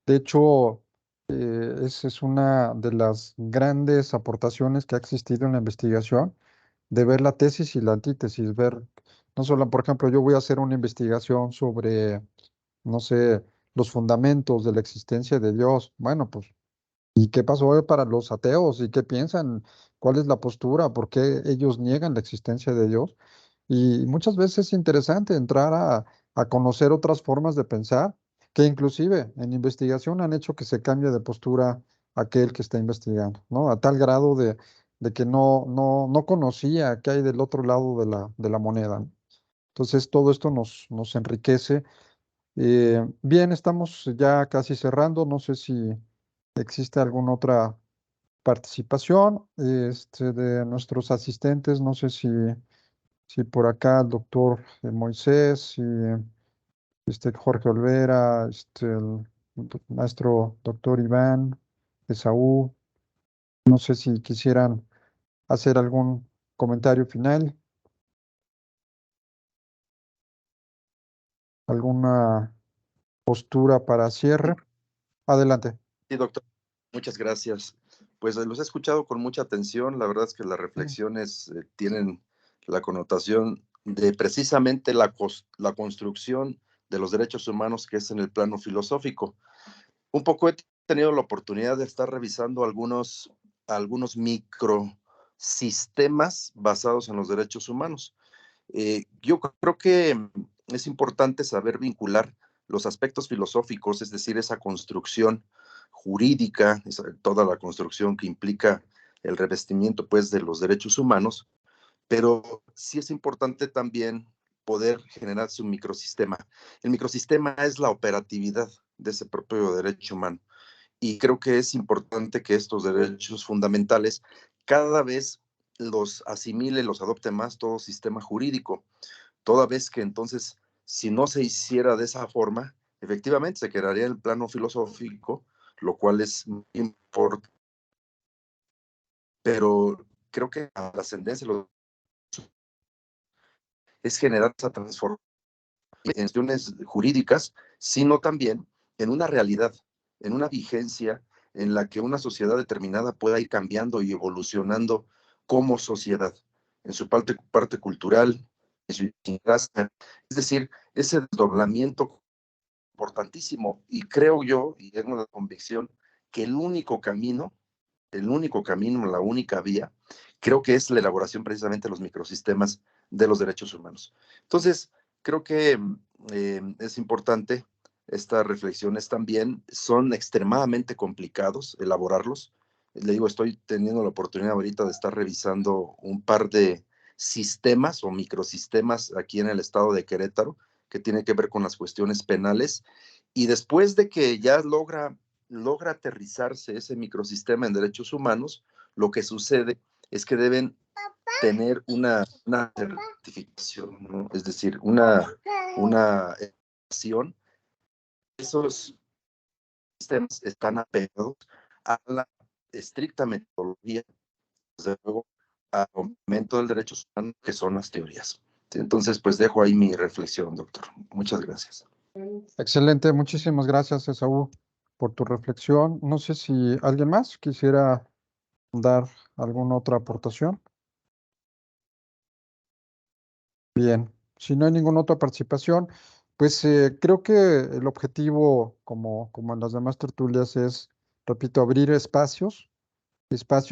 De hecho, esa es una de las grandes aportaciones que ha existido en la investigación, de ver la tesis y la antítesis, ver, no solo, por ejemplo, yo voy a hacer una investigación sobre, no sé, los fundamentos de la existencia de Dios. Bueno, pues, ¿y qué pasó para los ateos? ¿Y qué piensan? ¿Cuál es la postura? ¿Por qué ellos niegan la existencia de Dios? Y muchas veces es interesante entrar a conocer otras formas de pensar, que inclusive en investigación han hecho que se cambie de postura aquel que está investigando, ¿no? A tal grado de que no conocía qué hay del otro lado de la moneda, ¿no? Entonces todo esto nos enriquece. Bien, estamos ya casi cerrando. No sé si existe alguna otra participación de nuestros asistentes. No sé si por acá el doctor Moisés y Jorge Olvera, el maestro doctor Iván, Esaú, no sé si quisieran hacer algún comentario final, alguna postura para cierre. Adelante. Sí, doctor, muchas gracias. Pues los he escuchado con mucha atención. La verdad es que las reflexiones tienen la connotación de precisamente la construcción de los derechos humanos, que es en el plano filosófico. Un poco he tenido la oportunidad de estar revisando algunos microsistemas basados en los derechos humanos. Yo creo que es importante saber vincular los aspectos filosóficos, es decir, esa construcción jurídica, toda la construcción que implica el revestimiento pues, de los derechos humanos, pero sí es importante también poder generarse un microsistema. El microsistema es la operatividad de ese propio derecho humano. y creo que es importante que estos derechos fundamentales cada vez los asimile, los adopte más todo sistema jurídico, toda vez que entonces, si no se hiciera de esa forma, efectivamente se quedaría en el plano filosófico, lo cual es muy importante, pero creo que la trascendencia es generar esa transformación en cuestiones jurídicas, sino también en una realidad, en una vigencia en la que una sociedad determinada pueda ir cambiando y evolucionando como sociedad, en su parte cultural, en su idiosincrasia. Es decir, ese desdoblamiento importantísimo, y creo yo, y tengo la convicción, que el único camino, la única vía, creo que es la elaboración precisamente de los microsistemas de los derechos humanos. Entonces, creo que es importante, estas reflexiones también son extremadamente complicados elaborarlos. Le digo, estoy teniendo la oportunidad ahorita de estar revisando un par de sistemas o microsistemas aquí en el estado de Querétaro, que tiene que ver con las cuestiones penales, y después de que ya logra aterrizarse ese microsistema en derechos humanos, lo que sucede es que deben tener una certificación, ¿no? Es decir, una acción. Esos sistemas están apegados a la estricta metodología, desde luego, al aumento del derecho humano, que son las teorías. Entonces, pues dejo ahí mi reflexión, doctor. Muchas gracias. Excelente, muchísimas gracias, Esaú, por tu reflexión. No sé si alguien más quisiera dar alguna otra aportación. Bien, si no hay ninguna otra participación, pues creo que el objetivo, como en las demás tertulias, es, repito, abrir espacios,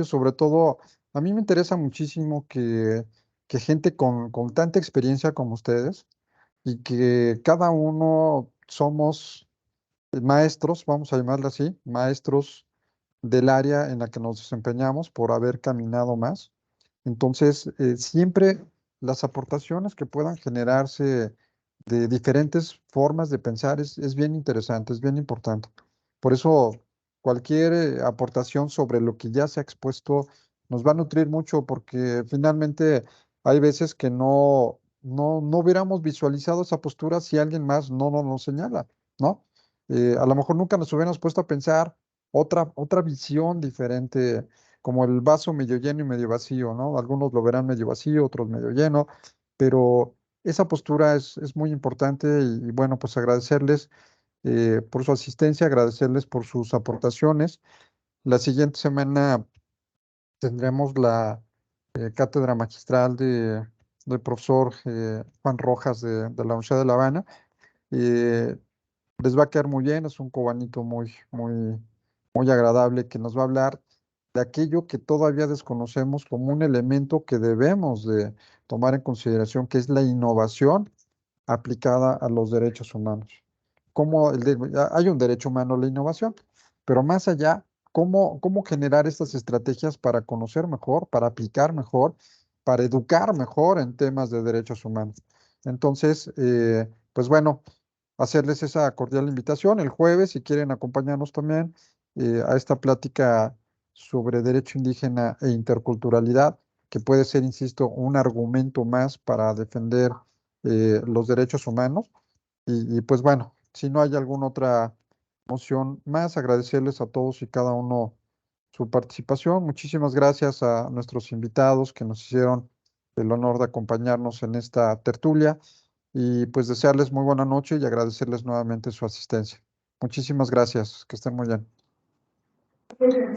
sobre todo, a mí me interesa muchísimo que gente con tanta experiencia como ustedes y que cada uno somos maestros, vamos a llamarlo así, maestros del área en la que nos desempeñamos por haber caminado más. Entonces, siempre las aportaciones que puedan generarse de diferentes formas de pensar es bien interesante, es bien importante. Por eso, cualquier aportación sobre lo que ya se ha expuesto nos va a nutrir mucho porque finalmente hay veces que no hubiéramos visualizado esa postura si alguien más no nos lo señala, ¿no? A lo mejor nunca nos hubiéramos puesto a pensar otra visión diferente, como el vaso medio lleno y medio vacío, ¿no? Algunos lo verán medio vacío, otros medio lleno, pero esa postura es muy importante y bueno, pues agradecerles por su asistencia, agradecerles por sus aportaciones. La siguiente semana tendremos la cátedra magistral del profesor Juan Rojas de la Universidad de La Habana. Eh, Les va a quedar muy bien, es un cubanito muy agradable que nos va a hablar de aquello que todavía desconocemos como un elemento que debemos de tomar en consideración, que es la innovación aplicada a los derechos humanos. Hay un derecho humano a la innovación, pero más allá, cómo generar estas estrategias para conocer mejor, para aplicar mejor, para educar mejor en temas de derechos humanos. Entonces, pues bueno, hacerles esa cordial invitación el jueves, si quieren acompañarnos también a esta plática sobre derecho indígena e interculturalidad, que puede ser, insisto, un argumento más para defender los derechos humanos. Y pues bueno, si no hay alguna otra moción más, agradecerles a todos y cada uno su participación. Muchísimas gracias a nuestros invitados que nos hicieron el honor de acompañarnos en esta tertulia y pues desearles muy buena noche y agradecerles nuevamente su asistencia. Muchísimas gracias, que estén muy bien.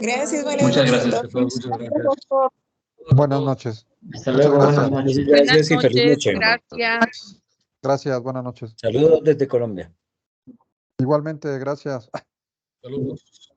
Gracias, buenas Muchas noches a gracias, todos. muchas gracias. Buenas noches. Hasta Muchas luego, buenas gracias. noches. Gracias y feliz noche. Gracias. Gracias, buenas noches. Saludos desde Colombia. Igualmente, gracias. Saludos.